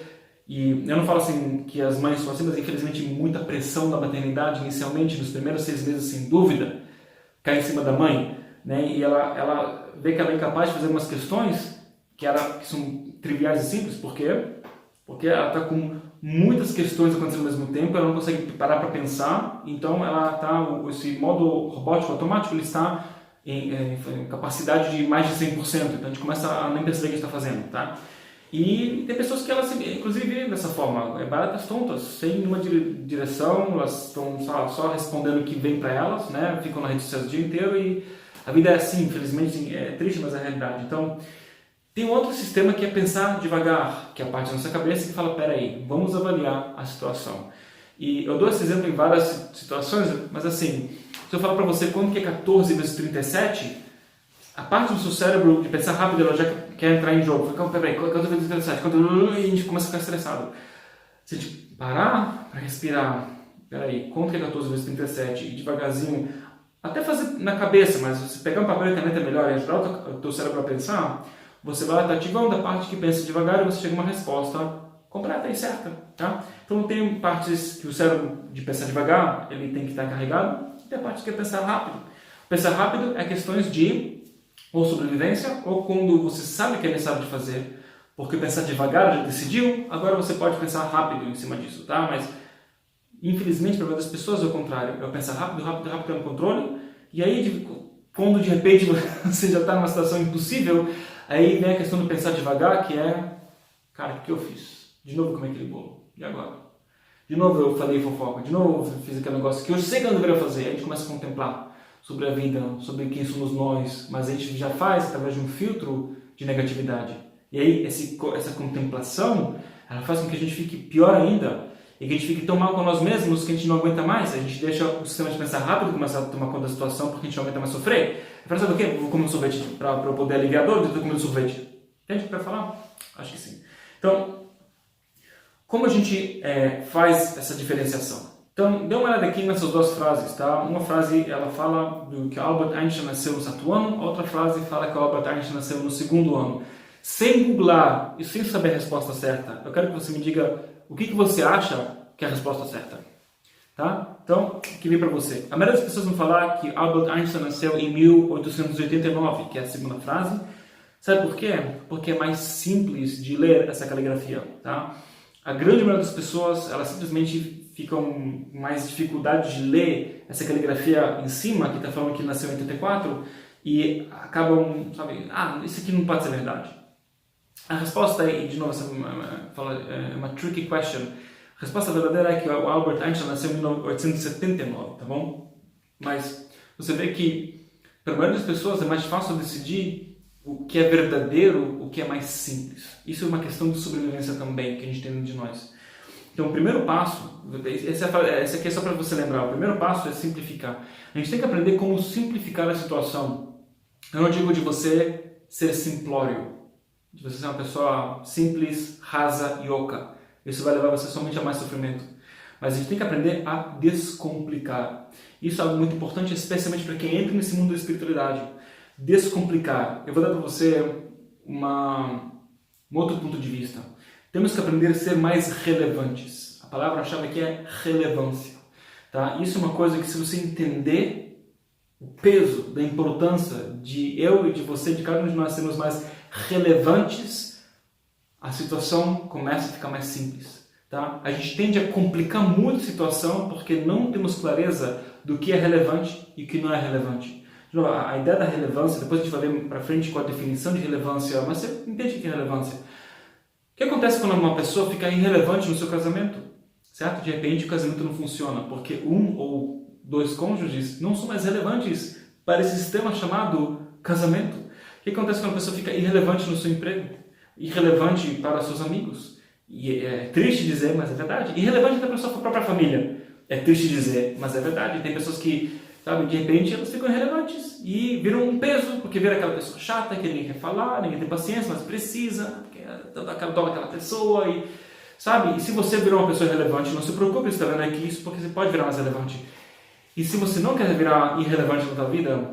E eu não falo assim que as mães são assim, mas infelizmente muita pressão da maternidade inicialmente, nos primeiros 6 meses, sem dúvida, cai em cima da mãe, né? E ela vê que ela é incapaz de fazer algumas questões que são triviais e simples. Por quê? Porque ela está com muitas questões acontecendo ao mesmo tempo, ela não consegue parar para pensar, então ela está, esse modo robótico automático, ele está em capacidade de mais de 100%, então a gente começa a nem perceber o que está fazendo, tá? E tem pessoas que elas, inclusive, vivem dessa forma, baratas tontas, sem nenhuma direção, elas estão só respondendo o que vem para elas, né? Ficam na rede social o dia inteiro e a vida é assim, infelizmente, é triste, mas é a realidade. Então, tem um outro sistema que é pensar devagar, que é a parte da nossa cabeça que fala, peraí, vamos avaliar a situação. E eu dou esse exemplo em várias situações, mas assim, se eu falar para você quanto que é 14 vezes 37, a parte do seu cérebro de pensar rápido, ela já quer entrar em jogo. Fica, peraí, 14 vezes 37, e a gente começa a ficar estressado. Se a gente parar para respirar, peraí, quanto que é 14 vezes 37, e devagarzinho, até fazer na cabeça, mas se pegar um papel e caneta é melhor e ajudar o teu cérebro a pensar, você vai estar ativando a parte que pensa devagar e você chega a uma resposta completa e certa, tá? Então tem partes que o cérebro de pensar devagar, ele tem que estar carregado, e tem partes que é pensar rápido. Pensar rápido é questões de ou sobrevivência, ou quando você sabe que é necessário de fazer, porque pensar devagar já decidiu, agora você pode pensar rápido em cima disso, tá? Mas, infelizmente, para muitas pessoas é o contrário, é pensar rápido no controle, e aí, quando de repente você já está numa situação impossível, aí vem a questão do pensar devagar, que é, cara, o que eu fiz? De novo comi aquele bolo, e agora? De novo eu falei fofoca, de novo eu fiz aquele negócio que eu sei que eu não deveria fazer, aí a gente começa a contemplar sobre a vida, sobre quem somos nós, mas a gente já faz através de um filtro de negatividade. E aí essa contemplação, ela faz com que a gente fique pior ainda, e que a gente fique tão mal com nós mesmos que a gente não aguenta mais. A gente deixa o sistema de pensar rápido começar a tomar conta da situação porque a gente não aguenta mais sofrer. Eu falo, sabe o quê? Vou comer um sorvete para eu poder aliviar a dor, eu estou comendo sorvete. Entende o que eu quero falar? Acho que sim. Então, como a gente faz essa diferenciação? Então, dê uma olhada aqui nessas duas frases, tá? Uma frase, ela fala do que Albert Einstein nasceu no 7º ano, a outra frase fala que Albert Einstein nasceu no 2º ano. Sem googlar e sem saber a resposta certa, eu quero que você me diga o que você acha que é a resposta certa, tá? Então, que vem para você. A maioria das pessoas vão falar que Albert Einstein nasceu em 1889, que é a segunda frase. Sabe por quê? Porque é mais simples de ler essa caligrafia, tá? A grande maioria das pessoas, elas simplesmente ficam com mais dificuldade de ler essa caligrafia em cima, que está falando que ele nasceu em 84, e acabam, sabe, isso aqui não pode ser verdade. A resposta é, de novo, é uma tricky question. A resposta verdadeira é que o Albert Einstein nasceu em 1879, tá bom? Mas você vê que, para a maioria das pessoas, é mais fácil decidir o que é verdadeiro, o que é mais simples. Isso é uma questão de sobrevivência também, que a gente tem dentro de nós. Então, o primeiro passo, esse aqui é só para você lembrar, o primeiro passo é simplificar. A gente tem que aprender como simplificar a situação. Eu não digo de você ser simplório, de você ser uma pessoa simples, rasa e oca. Isso vai levar você somente a mais sofrimento. Mas a gente tem que aprender a descomplicar. Isso é algo muito importante, especialmente para quem entra nesse mundo da espiritualidade. Descomplicar. Eu vou dar para você um outro ponto de vista. Temos que aprender a ser mais relevantes. A palavra-chave aqui é relevância. Tá? Isso é uma coisa que, se você entender o peso da importância de eu e de você, de cada um de nós sermos mais relevantes, a situação começa a ficar mais simples. Tá? A gente tende a complicar muito a situação porque não temos clareza do que é relevante e o que não é relevante. A ideia da relevância, depois a gente vai ver para frente com a definição de relevância, mas você entende o que é relevância? O que acontece quando uma pessoa fica irrelevante no seu casamento? Certo? De repente o casamento não funciona porque um ou dois cônjuges não são mais relevantes para esse sistema chamado casamento. O que acontece quando a pessoa fica irrelevante no seu emprego? Irrelevante para seus amigos? E é triste dizer, mas é verdade. Irrelevante até para a sua própria família. É triste dizer, mas é verdade. Tem pessoas que, sabe, de repente elas ficam irrelevantes e viram um peso, porque viram aquela pessoa chata que ninguém quer falar, ninguém tem paciência, mas precisa, adora aquela pessoa e, sabe? E se você virou uma pessoa irrelevante, não se preocupe, você está vendo aqui isso, porque você pode virar mais relevante. E se você não quer virar irrelevante na sua vida,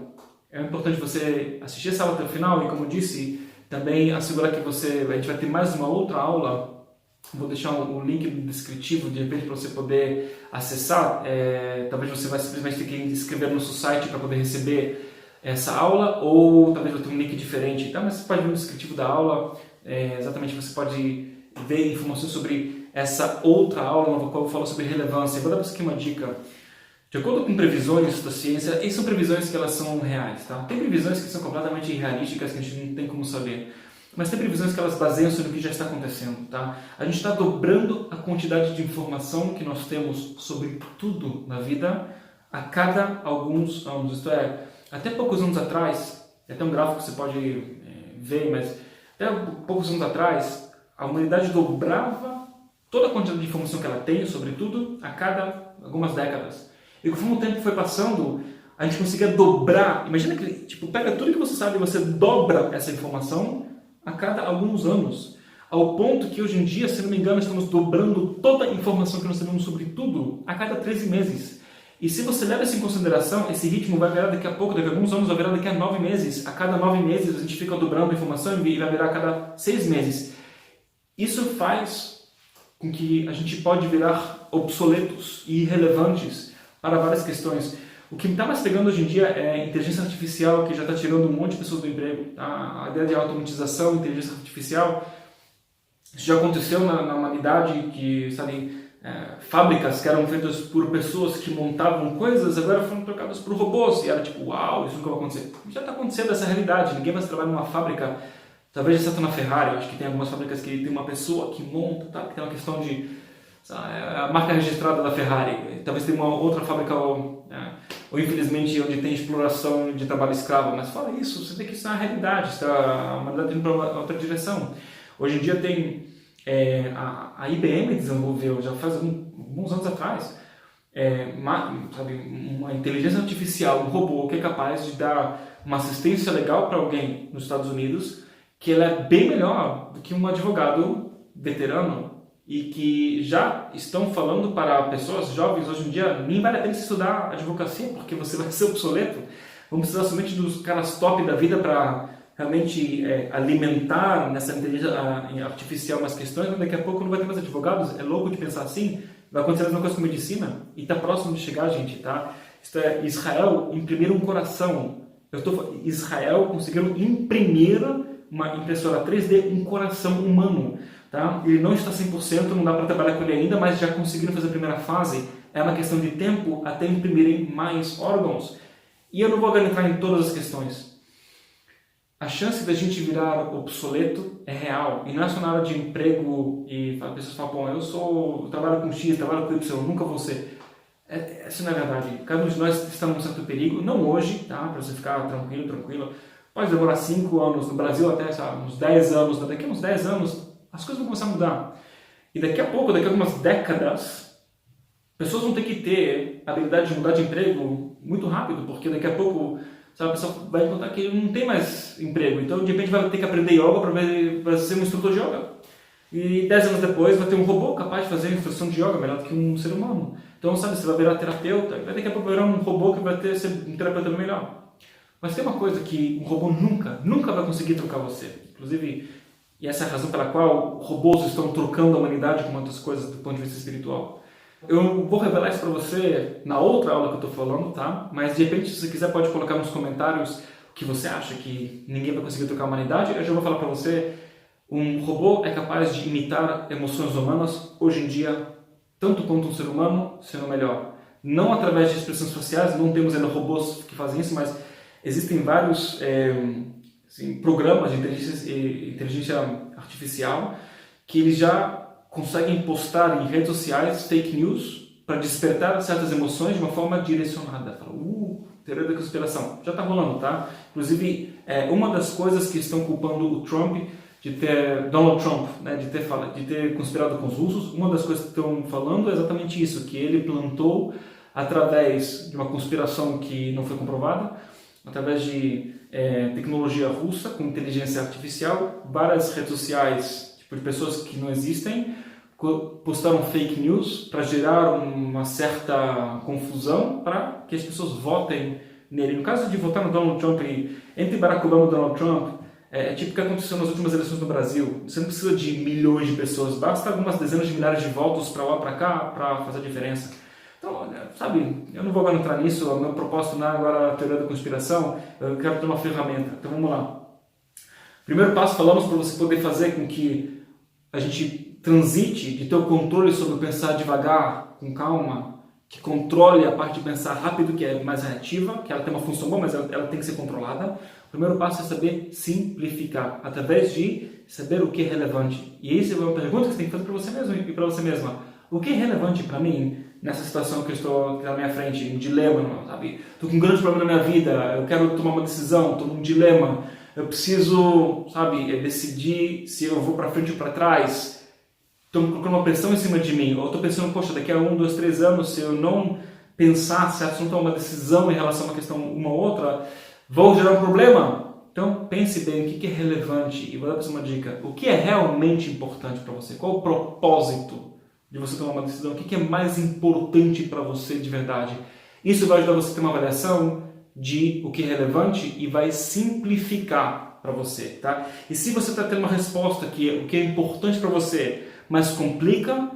é importante você assistir essa aula até o final e, como eu disse, também assegurar que a gente vai ter mais uma outra aula. Vou deixar um link descritivo, de repente, para você poder acessar. Talvez você vai simplesmente ter que inscrever no nosso site para poder receber essa aula, ou talvez vai ter um link diferente. Tá? Mas você pode ver no descritivo da aula. Exatamente, você pode ver informações sobre essa outra aula, na qual eu falo sobre relevância. Eu vou dar para você aqui uma dica. De acordo com previsões da ciência, essas são previsões que elas são reais. Tá? Tem previsões que são completamente irrealísticas, que a gente não tem como saber. Mas tem previsões que elas baseiam sobre o que já está acontecendo. Tá? A gente está dobrando a quantidade de informação que nós temos sobre tudo na vida a cada alguns anos. Isto é, até poucos anos atrás, até um gráfico que você pode ver, mas até poucos anos atrás, a humanidade dobrava toda a quantidade de informação que ela tem sobre tudo a cada algumas décadas. E conforme o tempo foi passando, a gente conseguia dobrar. Imagina que pega tudo que você sabe e você dobra essa informação a cada alguns anos. Ao ponto que hoje em dia, se não me engano, estamos dobrando toda a informação que nós temos sobre tudo a cada 13 meses. E se você leva isso em consideração, esse ritmo vai virar daqui a pouco, daqui a alguns anos vai virar daqui a 9 meses. A cada 9 meses a gente fica dobrando a informação e vai virar a cada 6 meses. Isso faz com que a gente pode virar obsoletos e irrelevantes para várias questões. O que está mais pegando hoje em dia é a inteligência artificial, que já está tirando um monte de pessoas do emprego. Tá? A ideia de automatização, inteligência artificial, isso já aconteceu na humanidade, que, sabe, fábricas que eram feitas por pessoas que montavam coisas, agora foram trocadas por robôs. E era tipo, uau, isso nunca vai acontecer. Já está acontecendo essa realidade. Ninguém mais trabalha numa fábrica, talvez exceto na Ferrari. Eu acho que tem algumas fábricas que tem uma pessoa que monta, tá? Que tem uma questão de a marca registrada da Ferrari. Talvez tenha uma outra fábrica, ou infelizmente onde tem exploração de trabalho escravo. Mas fala isso, você vê que isso é uma realidade, a humanidade está indo para outra direção. Hoje em dia tem a IBM desenvolveu, já faz alguns anos atrás, uma inteligência artificial, um robô que é capaz de dar uma assistência legal para alguém nos Estados Unidos, que ela é bem melhor do que um advogado veterano, e que já estão falando para pessoas jovens hoje em dia, nem vale a pena estudar advocacia, porque você vai ser obsoleto. Vamos precisar somente dos caras top da vida para realmente alimentar nessa inteligência artificial umas questões, mas daqui a pouco não vai ter mais advogados. É louco de pensar assim. Vai acontecer a mesma coisa com medicina, e está próximo de chegar, gente, tá? Israel imprimiram um coração. Israel conseguiram imprimir uma impressora 3D, um coração humano. Tá? Ele não está 100%, não dá para trabalhar com ele ainda, mas já conseguiram fazer a primeira fase. É uma questão de tempo até imprimirem mais órgãos. E eu não vou entrar em todas as questões. a chance da gente virar obsoleto é real. E não é só na área de emprego e as pessoas falam, bom, eu trabalho com X, trabalho com Y, nunca vou ser. Isso não é verdade. Cada um de nós está num certo perigo, não hoje, tá? Para você ficar tranquilo. Pode demorar 5 anos, no Brasil até, sabe, uns 10 anos, daqui a uns 10 anos as coisas vão começar a mudar. E daqui a pouco, daqui a algumas décadas, pessoas vão ter que ter a habilidade de mudar de emprego muito rápido, porque daqui a pouco, sabe, a pessoa vai encontrar que não tem mais emprego. Então, de repente, vai ter que aprender yoga para ser um instrutor de yoga. E 10 anos depois vai ter um robô capaz de fazer a instrução de yoga melhor do que um ser humano. Então, sabe, você vai virar terapeuta, vai daqui a pouco virar um robô que vai ser um terapeuta melhor. Mas tem uma coisa que um robô nunca vai conseguir trocar você. Inclusive, e essa é a razão pela qual robôs estão trocando a humanidade com outras coisas do ponto de vista espiritual. Eu vou revelar isso para você na outra aula que eu estou falando, tá? Mas de repente, se você quiser, pode colocar nos comentários o que você acha que ninguém vai conseguir trocar a humanidade. Eu já vou falar para você, um robô é capaz de imitar emoções humanas hoje em dia, tanto quanto um ser humano, sendo melhor. Não através de expressões faciais, não temos ainda robôs que fazem isso, mas existem vários programas de inteligência artificial que eles já conseguem postar em redes sociais fake news para despertar certas emoções de uma forma direcionada. Teoria da conspiração. Já está rolando, tá? Inclusive, uma das coisas que estão culpando o Trump Donald Trump, né, de ter conspirado com os russos, uma das coisas que estão falando é exatamente isso, que ele plantou, através de uma conspiração que não foi comprovada, através de tecnologia russa, com inteligência artificial, várias redes sociais de pessoas que não existem, postaram fake news para gerar uma certa confusão para que as pessoas votem nele. No caso de votar no Donald Trump, entre Barack Obama e Donald Trump, é tipo o que aconteceu nas últimas eleições no Brasil. Você não precisa de milhões de pessoas, basta algumas dezenas de milhares de votos para lá para cá para fazer a diferença. Então, sabe, eu não vou agora entrar nisso, o meu propósito não é agora a teoria da conspiração, eu quero ter uma ferramenta. Então vamos lá. Primeiro passo, falamos para você poder fazer com que a gente transite de ter o controle sobre pensar devagar, com calma, que controle a parte de pensar rápido, que é mais reativa, que ela tem uma função boa, mas ela tem que ser controlada. O primeiro passo é saber simplificar, através de saber o que é relevante. E essa é uma pergunta que você tem que fazer para você mesmo e para você mesma. O que é relevante para mim nessa situação que eu estou na minha frente, um dilema, sabe? Estou com um grande problema na minha vida, eu quero tomar uma decisão, estou num dilema, eu preciso, sabe, decidir se eu vou para frente ou para trás. Estou colocando uma pressão em cima de mim, ou estou pensando, poxa, daqui a 1, 2, 3 anos, se eu não pensar, se eu não tomar uma decisão em relação a uma questão uma ou outra, vou gerar um problema. Então pense bem o que é relevante, e vou dar para você uma dica, o que é realmente importante para você, qual o propósito de você tomar uma decisão, o que é mais importante para você de verdade. Isso vai ajudar você a ter uma avaliação de o que é relevante e vai simplificar para você, tá? E se você está tendo uma resposta que o que é importante para você, mas complica,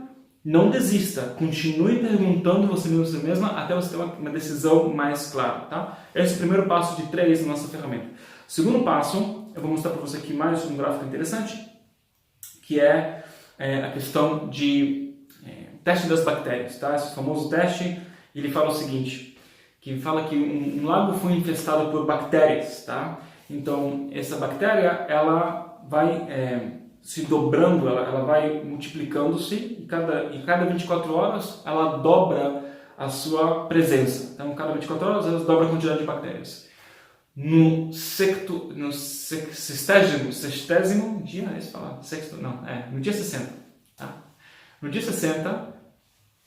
não desista, continue perguntando você mesmo, você mesma, até você ter uma decisão mais clara, tá? Esse é o primeiro passo de 3 na nossa ferramenta. O segundo passo, eu vou mostrar para você aqui mais um gráfico interessante, que é a questão de teste das bactérias, tá? Esse famoso teste, ele fala o seguinte, que fala que um lago foi infestado por bactérias, tá? Então, essa bactéria, ela vai se dobrando, ela vai multiplicando-se e cada 24 horas ela dobra a sua presença. Então, cada 24 horas ela dobra a quantidade de bactérias. No sextésimo dia, no dia 60, tá? No dia 60,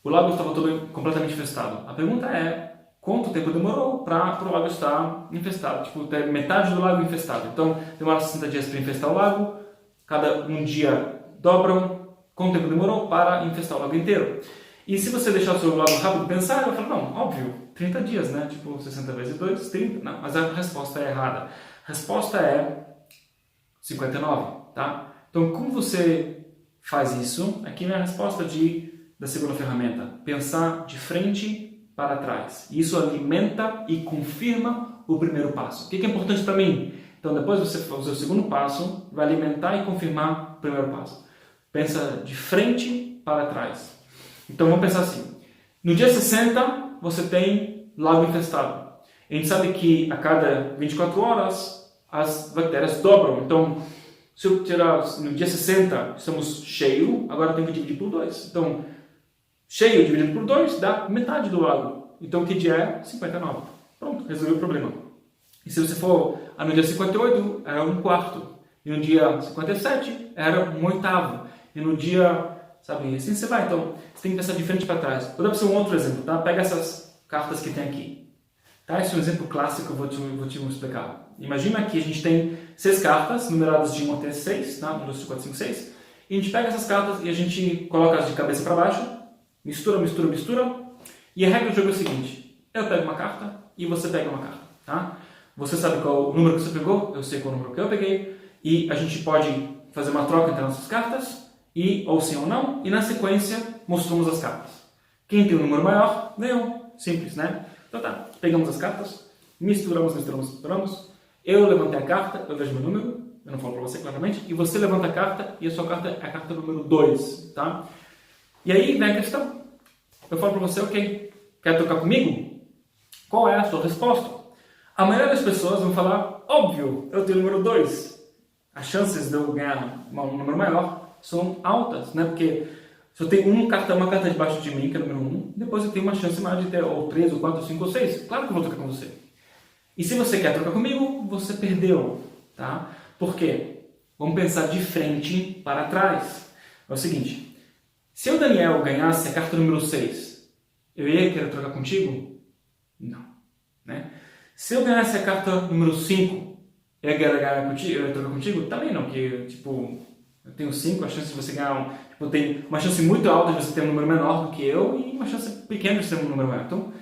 o lago estava todo completamente infestado. A pergunta é, quanto tempo demorou para o lago estar infestado? Tipo, ter metade do lago infestado. Então, demora 60 dias para infestar o lago, cada um dia dobram. Quanto tempo demorou para infestar o lago inteiro? E se você deixar o seu lago rápido pensar, ele vai falar, não, óbvio, 30 dias, né? Tipo, 60 vezes 2, 30. Não, mas a resposta é errada. A resposta é 59, tá? Então, como você faz isso? Aqui é a resposta da segunda ferramenta. Pensar de frente para trás. Isso alimenta e confirma o primeiro passo. O que é importante para mim? Então, depois você fazer o segundo passo, vai alimentar e confirmar o primeiro passo. Pensa de frente para trás. Então, vamos pensar assim. No dia 60, você tem lago infestado. A gente sabe que a cada 24 horas, as bactérias dobram. Então, se eu tirar no dia 60, estamos cheio, agora eu tenho que dividir por 2. Então, cheio dividido por 2 dá metade do lado. Então, que dia é? 59. Pronto, resolveu o problema. E se você for no dia 58, era 1/4. E no dia 57, era 1/8. E no dia, sabe, assim você vai. Então, você tem que pensar de frente para trás. Vou dar para você um outro exemplo, tá? Pega essas cartas que tem aqui. Tá? Esse é um exemplo clássico que eu vou te explicar. Imagina que a gente tem 6 cartas, numeradas de 1 até 6, tá? 1, 2, 3, 4, 5, 6. E a gente pega essas cartas e a gente coloca as de cabeça para baixo, mistura, mistura, mistura. E a regra do jogo é o seguinte: eu pego uma carta e você pega uma carta, tá? Você sabe qual o número que você pegou, eu sei qual o número que eu peguei, e a gente pode fazer uma troca entre nossas cartas, ou sim ou não, e na sequência mostramos as cartas. Quem tem o número maior, ganhou. Simples, né? Então tá, pegamos as cartas, misturamos, misturamos, misturamos. Eu levantei a carta, eu vejo meu número, eu não falo para você claramente, e você levanta a carta, e a sua carta é a carta número 2, tá? E aí vem a questão. Eu falo para você, ok, quer trocar comigo? Qual é a sua resposta? A maioria das pessoas vão falar, óbvio, eu tenho o número 2. As chances de eu ganhar um número maior são altas, né? Porque se eu tenho uma carta debaixo de mim, que é o número 1, depois eu tenho uma chance maior de ter ou 3, ou 4, ou 5, ou 6. Claro que eu vou trocar com você. E se você quer trocar comigo, você perdeu, tá? Por quê? Vamos pensar de frente para trás. É o seguinte, se o Daniel ganhasse a carta número 6, eu ia querer trocar contigo? Não, né? Se eu ganhasse a carta número 5, eu ia trocar contigo? Também não, porque, tipo, eu tenho 5, a chance de você ganhar eu tenho uma chance muito alta de você ter um número menor do que eu e uma chance pequena de você ter um número maior. Então,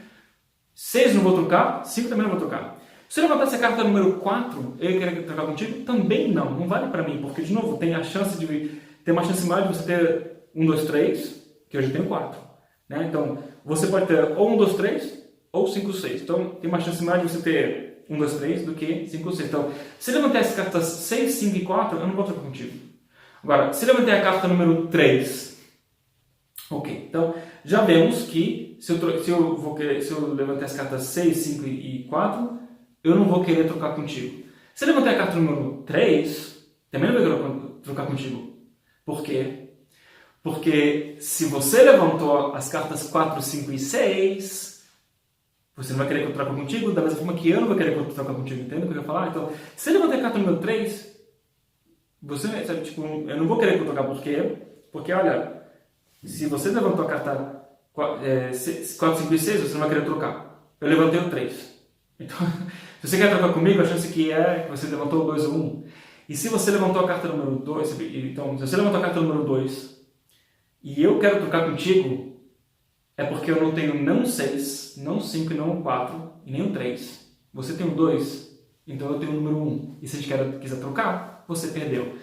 6 não vou trocar, 5 também não vou trocar. Se eu levantasse a carta número 4, eu ia querer trocar contigo? Também não, não vale para mim, porque, de novo, tem a chance de ter uma chance maior de você ter 1, 2, 3, que hoje eu tenho 4. Né? Então, você pode ter ou 1, 2, 3 ou 5, 6. Então, tem uma chance maior de você ter 1, 2, 3 do que 5, 6. Então, se eu levantar as cartas 6, 5 e 4, eu não vou trocar contigo. Agora, se eu levantei a carta número 3, ok, então já vemos que se eu levantar as cartas 6, 5 e 4, eu não vou querer trocar contigo. Se eu levantei a carta número 3, também não vou querer trocar contigo. Por quê? Porque se você levantou as cartas 4, 5 e 6, você não vai querer que eu troque contigo, da mesma forma que eu não vou querer que eu troque contigo, entende o que eu ia falar? Então, se eu levantei a carta número 3, você, sabe, tipo, eu não vou querer que eu trocar por quê? Porque, olha, se você levantou a carta 4, 5 e 6, você não vai querer trocar. Eu levantei o 3. Então, se você quer trocar comigo, a chance que você levantou o 2 ou 1. E se você levantou a carta número 2, então, se você levantou a carta número 2 e eu quero trocar contigo, é porque eu não tenho não 6, não 5 e não 4 e nem o 3. Você tem o 2, então eu tenho o número 1. E se a gente quiser trocar, você perdeu.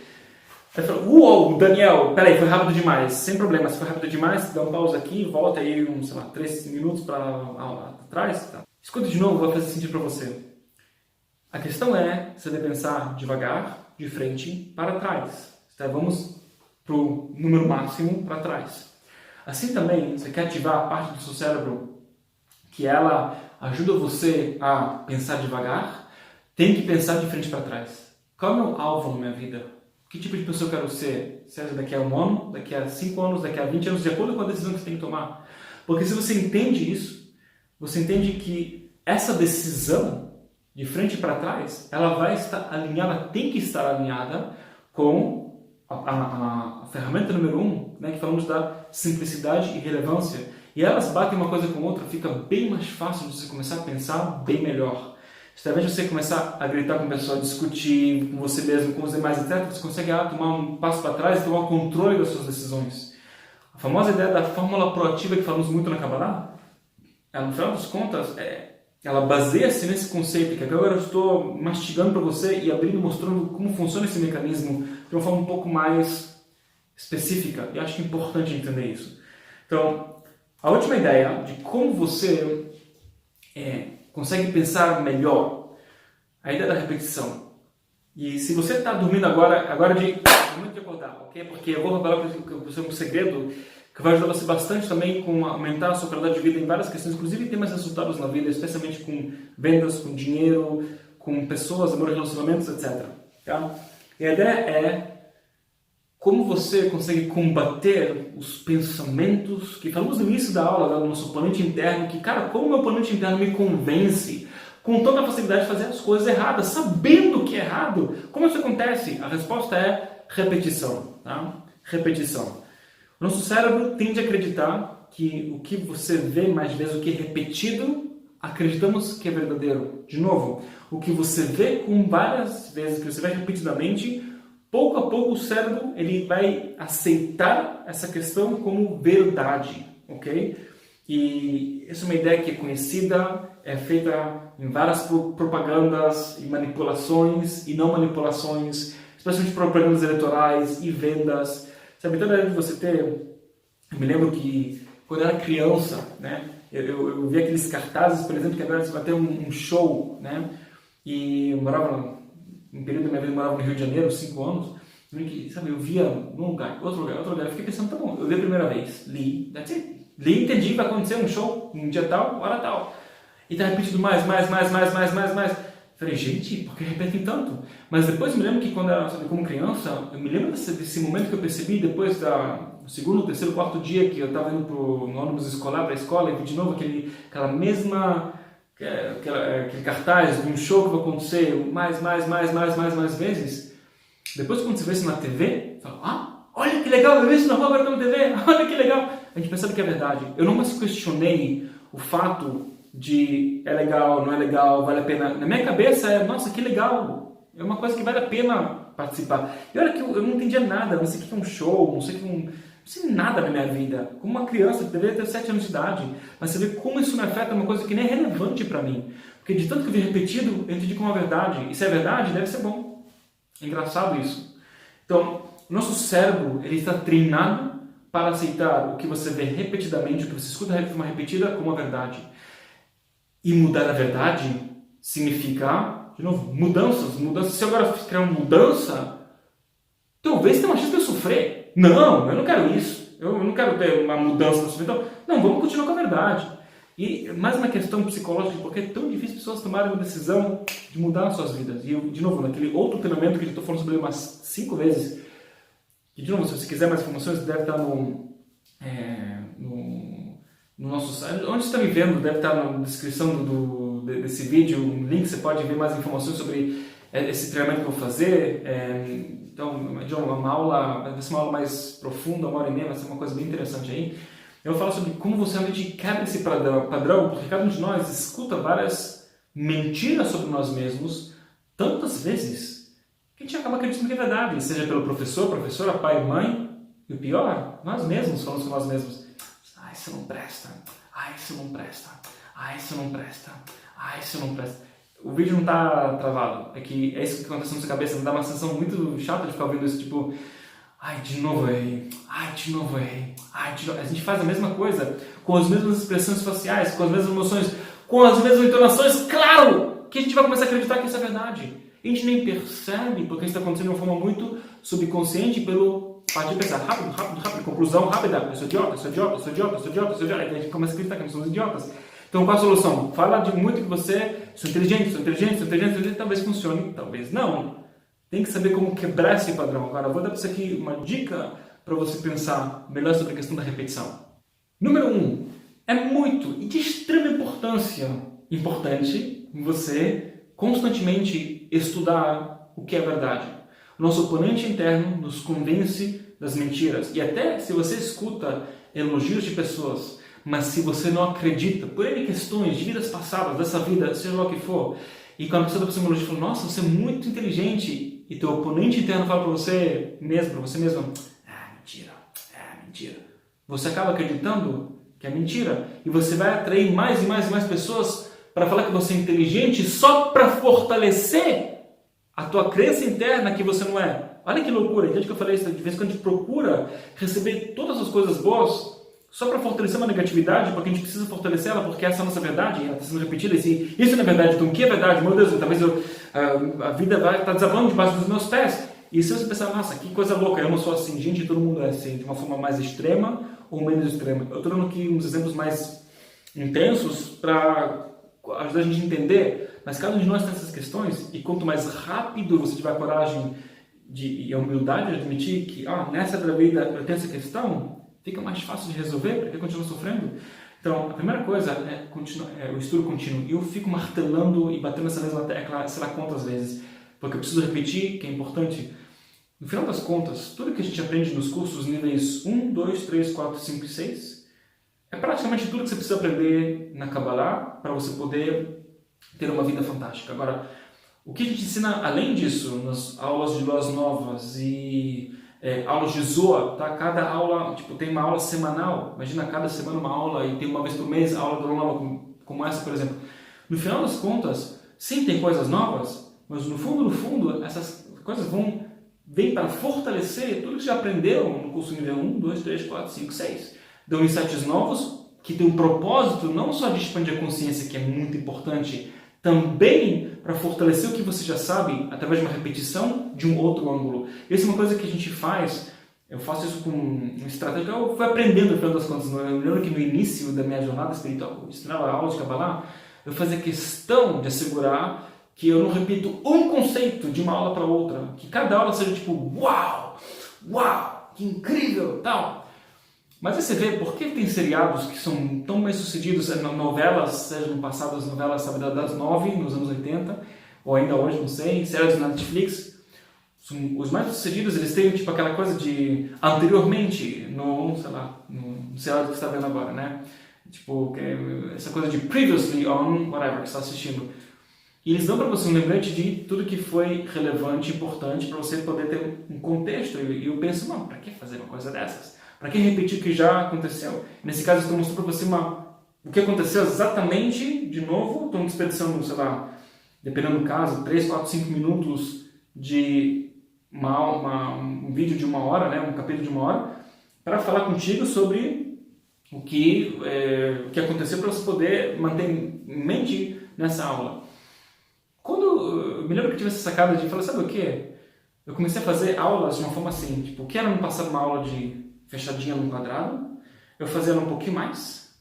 Aí falou, uou, Daniel, peraí, foi rápido demais. Sem problema, se foi rápido demais, dá um pausa aqui, volta aí uns, 3 minutos para trás. Tá. Escuta de novo, vai fazer sentido para você. A questão é, você deve pensar devagar, de frente para trás. Então, vamos para o número máximo para trás. Assim também, você quer ativar a parte do seu cérebro que ela ajuda você a pensar devagar, tem que pensar de frente para trás. Qual é o meu alvo na minha vida? Que tipo de pessoa eu quero ser? Seja daqui a 1 ano, daqui a 5 anos, daqui a 20 anos, de acordo com a decisão que você tem que tomar. Porque se você entende isso, você entende que essa decisão, de frente para trás, ela vai estar alinhada, tem que estar alinhada com a ferramenta número 1, né, que falamos da simplicidade e relevância. E elas batem uma coisa com a outra, fica bem mais fácil de você começar a pensar bem melhor. Ao invés de você começar a gritar com o pessoal, discutir com você mesmo, com os demais, etc., você consegue tomar um passo para trás e tomar o controle das suas decisões. A famosa ideia da fórmula proativa que falamos muito na Kabbalah, ela, no final das contas, ela baseia-se nesse conceito que agora eu estou mastigando para você e abrindo, mostrando como funciona esse mecanismo de uma forma um pouco mais específica. E acho que é importante entender isso. Então, a última ideia de como você consegue pensar melhor, a ideia da repetição. E se você está dormindo agora de muito de acordar, ok? Porque eu vou revelar para você um segredo que vai ajudar você bastante também com aumentar a sua qualidade de vida em várias questões, inclusive ter mais resultados na vida, especialmente com vendas, com dinheiro, com pessoas, amor, relacionamentos, etc. Tá? E a ideia é como você consegue combater os pensamentos que falamos no início da aula, do nosso oponente interno, que, cara, como o meu oponente interno me convence com toda a facilidade de fazer as coisas erradas, sabendo que é errado. Como isso acontece? A resposta é repetição. Tá? Repetição. O nosso cérebro tende a acreditar que o que você vê mais vezes, o que é repetido, acreditamos que é verdadeiro. De novo, o que você vê com várias vezes, que você vê repetidamente, pouco a pouco o cérebro ele vai aceitar essa questão como verdade, ok? E essa é uma ideia que é conhecida, é feita em várias propagandas e manipulações e não manipulações, especialmente propagandas eleitorais e vendas. Sabe, toda vez que você ter... Eu me lembro que quando eu era criança, né, eu vi aqueles cartazes, por exemplo, que agora você vai ter um show, né, e eu morava, um período da minha vida eu morava no Rio de Janeiro, 5 anos, sabe, eu via num lugar, outro lugar, eu fiquei pensando, tá bom, eu vi a primeira vez, li, that's it. Li, entendi, vai acontecer um show, um dia tal, hora tal. E tá repetindo mais. Falei, gente, por que repetem tanto? Mas depois eu me lembro que quando eu era, sabe, como criança, eu me lembro desse momento que eu percebi depois do segundo, terceiro, quarto dia que eu estava indo no ônibus escolar para a escola e vi de novo aquele cartaz de um show que vai acontecer mais vezes. Depois quando você vê isso na TV, fala, olha que legal, eu vi isso na rua, agora tá na TV, olha que legal. A gente percebe que é verdade. Eu não mais questionei o fato de é legal, não é legal, vale a pena. Na minha cabeça é, nossa, que legal. É uma coisa que vale a pena participar. E olha que eu não entendia nada, não sei o que é um show, não sei nada na minha vida. Como uma criança que deveria ter 7 anos de idade. Mas você vê como isso me afeta, uma coisa que nem é relevante para mim. Porque de tanto que eu vi repetido, eu entendi como é verdade. E se é verdade, deve ser bom. É engraçado isso. Então, o nosso cérebro ele está treinado para aceitar o que você vê repetidamente, o que você escuta de forma repetida como a verdade. E mudar a verdade significa, de novo, mudanças. Se eu agora criar uma mudança, talvez tenha uma chance de eu sofrer. Não, eu não quero isso. Eu não quero ter uma mudança na sua vida. Não, vamos continuar com a verdade. E mais uma questão psicológica, porque é tão difícil pessoas tomarem uma decisão de mudar as suas vidas. E eu, de novo, naquele outro treinamento que eu estou falando sobre ele umas 5 vezes, e de novo, se você quiser mais informações, deve estar no nosso site. Onde você está me vendo, deve estar na descrição desse vídeo, um link, você pode ver mais informações sobre esse treinamento que eu vou fazer. Então, vai ser uma aula mais profunda, 1h30, vai ser uma coisa bem interessante aí. Eu vou falar sobre como você realmente quebra esse padrão, porque cada um de nós escuta várias mentiras sobre nós mesmos tantas vezes que a gente acaba acreditando que é verdade, seja pelo professor, professora, pai, mãe, e o pior, nós mesmos falamos com nós mesmos. Isso não presta, isso não presta, isso não presta, isso não presta. O vídeo não está travado, é isso que acontece na sua cabeça, me dá uma sensação muito chata de ficar ouvindo isso, tipo, de novo errei, de novo errei, de novo. A gente faz a mesma coisa, com as mesmas expressões faciais, com as mesmas emoções, com as mesmas entonações, claro que a gente vai começar a acreditar que isso é verdade. A gente nem percebe, porque isso está acontecendo de uma forma muito subconsciente pelo fato de pensar rápido, conclusão rápida, eu sou idiota, aí a gente começa a acreditar que nós somos idiotas. Então qual a solução? Fala de muito que você sou inteligente, talvez funcione, talvez não. Tem que saber como quebrar esse padrão. Agora, eu vou dar para você aqui uma dica para você pensar melhor sobre a questão da repetição. Número 1. É muito e de extrema importância importante você constantemente estudar o que é verdade. O nosso oponente interno nos convence das mentiras. E até se você escuta elogios de pessoas, mas se você não acredita, por N questões de vidas passadas, dessa vida, seja lá o que for, e quando a pessoa está elogio fala, nossa, você é muito inteligente, e teu oponente interno fala para você mesmo, mentira. Você acaba acreditando que é mentira, e você vai atrair mais e mais pessoas para falar que você é inteligente só para fortalecer a tua crença interna que você não é. Olha que loucura, desde que eu falei isso, de vez em quando a gente procura receber todas as coisas boas só para fortalecer uma negatividade, porque a gente precisa fortalecer ela, porque essa é a nossa verdade, ela está sendo repetida, e isso não é verdade, então o que é verdade? Meu Deus, talvez a vida vai estar desabando debaixo dos meus pés. E se você pensar, nossa, que coisa louca, eu não sou assim, gente, todo mundo é assim, de uma forma mais extrema ou menos extrema. Eu estou dando aqui uns exemplos mais intensos para ajudar a gente a entender. mas cada um de nós tem essas questões, e quanto mais rápido você tiver a coragem e a humildade de admitir que nessa da vida eu tenho essa questão, fica mais fácil de resolver, porque continua sofrendo. Então, a primeira coisa é o estudo contínuo. Eu fico martelando e batendo essa mesma tecla, sei lá quantas vezes, porque eu preciso repetir, que é importante. No final das contas, tudo que a gente aprende nos cursos níveis 1, 2, 3, 4, 5 e 6 é praticamente tudo que você precisa aprender na Kabbalah para você poder ter uma vida fantástica. Agora, o que a gente ensina além disso, nas aulas de Luas Novas e aulas de Zohar, tá? Cada aula, tem uma aula semanal, imagina cada semana uma aula e tem uma vez por mês a aula de Lua Nova como essa, por exemplo. No final das contas, sim, tem coisas novas, mas no fundo, essas coisas vêm para fortalecer tudo que você já aprendeu no curso nível 1, 2, 3, 4, 5, 6. Dão insights novos que tem um propósito não só de expandir a consciência, que é muito importante, também para fortalecer o que você já sabe através de uma repetição de um outro ângulo. Essa é uma coisa que a gente faz, eu faço isso com uma estratégia que eu fui aprendendo no final das contas. Eu lembro que no início da minha jornada espiritual, eu estudava aula de Kabbalah, eu fazia questão de assegurar que eu não repito um conceito de uma aula para outra, que cada aula seja uau, que incrível, tal. Mas aí você vê por que tem seriados que são tão bem sucedidos, novelas, seja no passado as novelas, sabe, das 9, nos anos 80, ou ainda hoje, não sei, séries na Netflix, os mais sucedidos, eles têm aquela coisa de anteriormente, no seriado que você está vendo agora, né? Essa coisa de previously on, whatever, que você está assistindo. E eles dão para você um lembrete de tudo que foi relevante, importante, para você poder ter um contexto. E eu penso, para que fazer uma coisa dessas? Para que repetir o que já aconteceu? Nesse caso, eu estou mostrando para você o que aconteceu exatamente, de novo, estou desperdiçando, dependendo do caso, 3, 4, 5 minutos de um vídeo de 1 hora, né, um capítulo de 1 hora, para falar contigo sobre o que aconteceu, para você poder manter em mente nessa aula. Eu me lembro que eu tive essa sacada de falar, sabe o que? Eu comecei a fazer aulas de uma forma assim, o que era no passado uma aula de fechadinha num quadrado, eu fazia um pouquinho mais,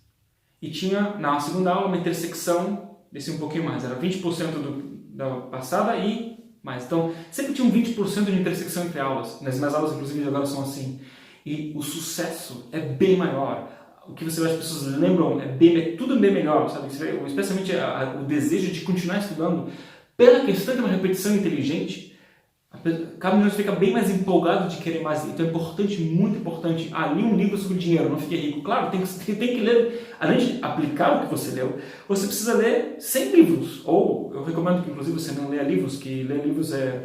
e tinha na segunda aula uma intersecção desse um pouquinho mais, era 20% da passada e mais. Então, sempre tinha um 20% de intersecção entre aulas, nas minhas aulas, inclusive, agora são assim, e o sucesso é bem maior. O que as pessoas lembram é tudo bem melhor, sabe? Especialmente o desejo de continuar estudando, pela questão de uma repetição inteligente, cada um de nós fica bem mais empolgado de querer mais. Então é importante, muito importante, li um livro sobre dinheiro, não fiquei rico. Claro, tem que ler, além de aplicar o que você leu, você precisa ler 100 livros. Ou eu recomendo que, inclusive, você não leia livros, que ler livros é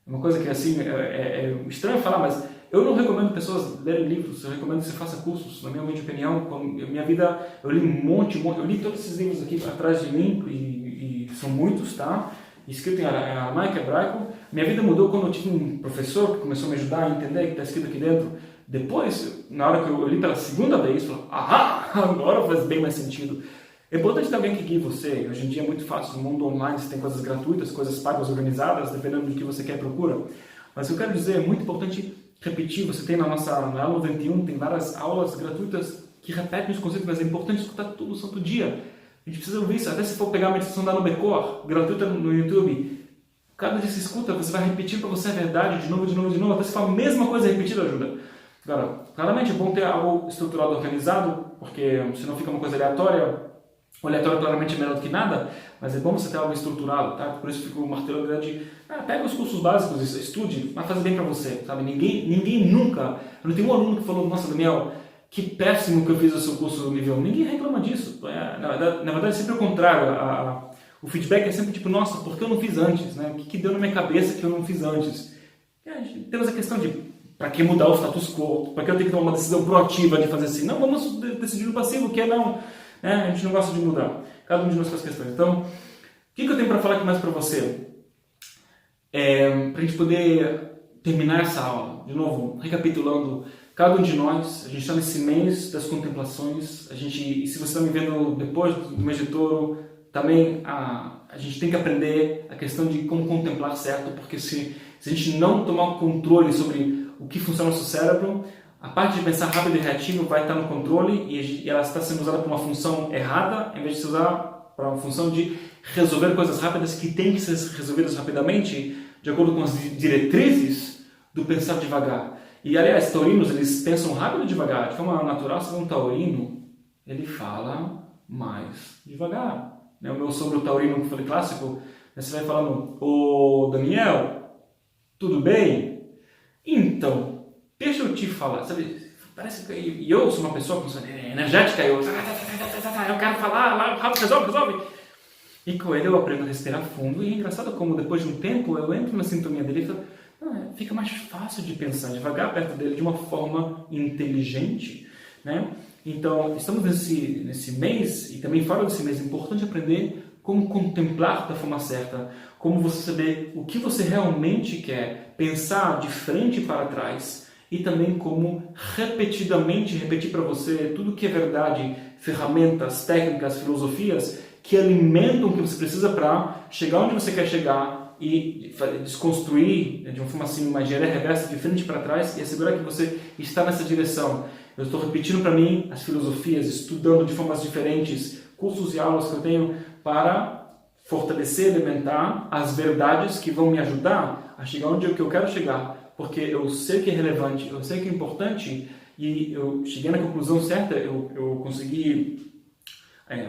uma coisa que assim, é estranho falar, mas eu não recomendo pessoas lerem livros, eu recomendo que você faça cursos. Na minha humilde opinião, minha vida, eu li um monte, eu li todos esses livros aqui atrás de mim, e são muitos, tá? Escrito em aramaico, hebraico. Minha vida mudou quando eu tive um professor que começou a me ajudar a entender o que está escrito aqui dentro. Depois, na hora que eu li pela segunda vez, eu falei, agora faz bem mais sentido. É importante ter alguém que guie você. Hoje em dia é muito fácil, no mundo online você tem coisas gratuitas, coisas pagas, organizadas, dependendo do que você quer e procura. Mas o que eu quero dizer, é muito importante repetir. Você tem na aula 91, tem várias aulas gratuitas que repetem os conceitos, mas é importante escutar todo o santo dia. A gente precisa ouvir isso. Até se for pegar a meditação da Nubecor, gratuita no YouTube, cada dia que você escuta, você vai repetir para você a verdade de novo, até se for a mesma coisa repetida ajuda. Agora, claramente é bom ter algo estruturado, organizado, porque senão fica uma coisa aleatória. O aleatório claramente é melhor do que nada, mas é bom você ter algo estruturado, tá? Por isso eu fico martelando a ideia de pega os cursos básicos, estude, vai fazer bem para você, sabe? Ninguém nunca, eu não tenho um aluno que falou, nossa, Daniel, que péssimo que eu fiz o seu curso nível 1. Ninguém reclama disso. Na verdade, é sempre o contrário. O feedback é sempre nossa, por que eu não fiz antes? Né? O que deu na minha cabeça que eu não fiz antes? Temos a questão de, para que mudar o status quo? Para que eu tenho que tomar uma decisão proativa de fazer assim? Não, vamos decidir no passivo, que não. Né? A gente não gosta de mudar. Cada um de nós faz questões. Então, o que eu tenho para falar aqui mais para você? Para a gente poder terminar essa aula. De novo, recapitulando, cada um de nós, a gente está nesse mês das contemplações, e se você está me vendo depois do mês de Touro, também a gente tem que aprender a questão de como contemplar certo, porque se a gente não tomar controle sobre o que funciona no nosso cérebro, a parte de pensar rápido e reativo vai estar no controle e ela está sendo usada por uma função errada, em vez de se usar para uma função de resolver coisas rápidas que têm que ser resolvidas rapidamente, de acordo com as diretrizes do pensar devagar. E, aliás, taurinos, eles pensam rápido e devagar. De forma natural, se um taurino, ele fala mais devagar. O meu sogro taurino, que foi clássico, você vai falando, ô Daniel, tudo bem? Então, deixa eu te falar, sabe, parece que eu sou uma pessoa energética, eu quero falar, rápido, resolve. E com ele eu aprendo a respirar fundo, e é engraçado como depois de um tempo eu entro na sintonia dele e falo, fica mais fácil de pensar devagar perto dele de uma forma inteligente, né? Então, estamos nesse mês, e também fora desse mês, é importante aprender como contemplar da forma certa, como você saber o que você realmente quer, pensar de frente para trás, e também como repetidamente repetir para você tudo que é verdade, ferramentas, técnicas, filosofias que alimentam o que você precisa para chegar onde você quer chegar e desconstruir de uma forma assim, uma engenharia reversa de frente para trás e assegurar que você está nessa direção. Eu estou repetindo para mim as filosofias, estudando de formas diferentes, cursos e aulas que eu tenho para fortalecer, alimentar as verdades que vão me ajudar a chegar onde eu quero chegar, porque eu sei que é relevante, eu sei que é importante e eu cheguei na conclusão certa, eu consegui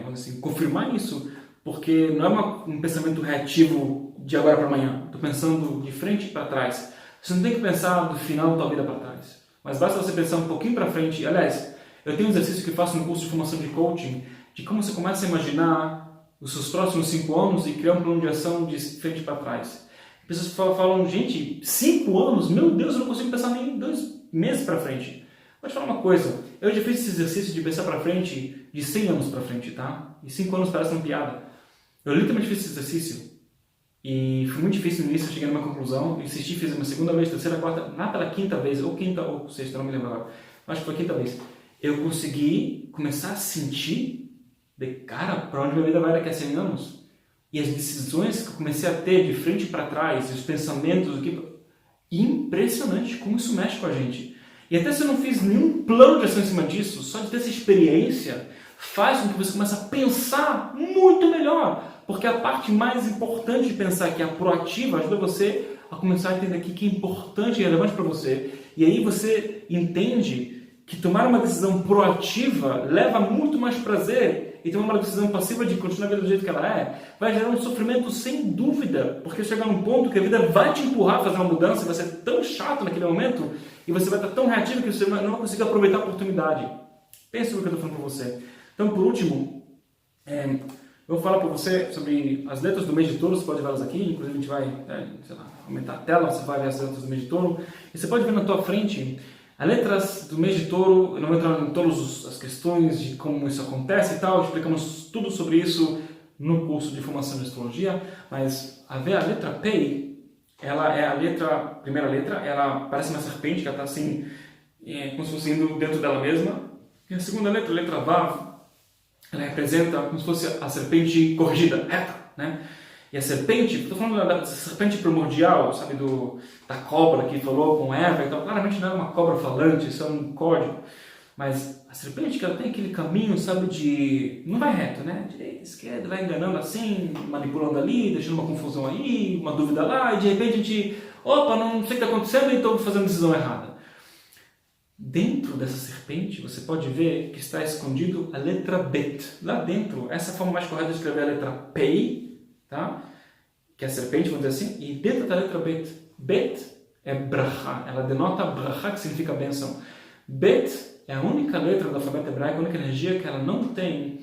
vamos assim, confirmar isso, porque não é um pensamento reativo de agora para amanhã, estou pensando de frente para trás. Você não tem que pensar do final da tua vida para trás, mas basta você pensar um pouquinho para frente. Aliás, eu tenho um exercício que eu faço no curso de formação de coaching, de como você começa a imaginar os seus próximos 5 anos e criar um plano de ação de frente para trás. As pessoas falam, gente, 5 anos? Meu Deus, eu não consigo pensar nem 2 meses para frente. Vou te falar uma coisa, eu já fiz esse exercício de pensar para frente de 100 anos para frente, tá? E 5 anos parece uma piada. Eu literalmente fiz esse exercício e foi muito difícil no início, eu cheguei numa conclusão, insisti, fiz uma segunda vez, terceira, quarta, lá pela quinta vez, ou quinta ou sexta, não me lembro agora, acho que foi a quinta vez. Eu consegui começar a sentir, cara, para onde minha vida vai daqui a 100 anos? E as decisões que eu comecei a ter de frente para trás, os pensamentos, impressionante como isso mexe com a gente. E até se eu não fiz nenhum plano de ação em cima disso, só de ter essa experiência faz com que você comece a pensar muito melhor. Porque a parte mais importante de pensar, que é a proativa, ajuda você a começar a entender o que é importante e relevante para você. E aí você entende que tomar uma decisão proativa leva muito mais prazer e tomar uma decisão passiva de continuar a vida do jeito que ela vai gerar um sofrimento sem dúvida, porque chegar num ponto que a vida vai te empurrar a fazer uma mudança, vai ser tão chato naquele momento e você vai estar tão reativo que você não vai conseguir aproveitar a oportunidade. Pense no que eu estou falando para você. Então, por último, eu vou falar para você sobre as letras do mês de touro. Você pode ver elas aqui, inclusive a gente vai aumentar a tela, você vai ver as letras do mês de touro. E você pode ver na tua frente as letras do mês de touro. Eu não vou entrar em todas as questões de como isso acontece e tal, explicamos tudo sobre isso no curso de formação de astrologia, mas a letra P, ela é a primeira letra, ela parece uma serpente, que ela está assim, como se fosse indo dentro dela mesma. E a segunda letra, a letra Vav, ela representa como se fosse a serpente corrigida, reta, né? E a serpente, estou falando da serpente primordial, sabe, da cobra que falou com Eva, então claramente não é uma cobra falante, isso é um código. Mas a serpente que ela tem aquele caminho, sabe, não vai reto, né? Direita, esquerda, vai enganando assim, manipulando ali, deixando uma confusão aí, uma dúvida lá, e de repente a gente, não sei o que está acontecendo e estou fazendo a decisão errada. Dentro dessa serpente, você pode ver que está escondido a letra Bet. Lá dentro, essa é a forma mais correta de escrever a letra Pei, tá? Que é a serpente, vamos dizer assim, e dentro da letra Bet. Bet é Bracha, ela denota Bracha, que significa bênção. Bet é a única letra do alfabeto hebraico, a única energia que ela não tem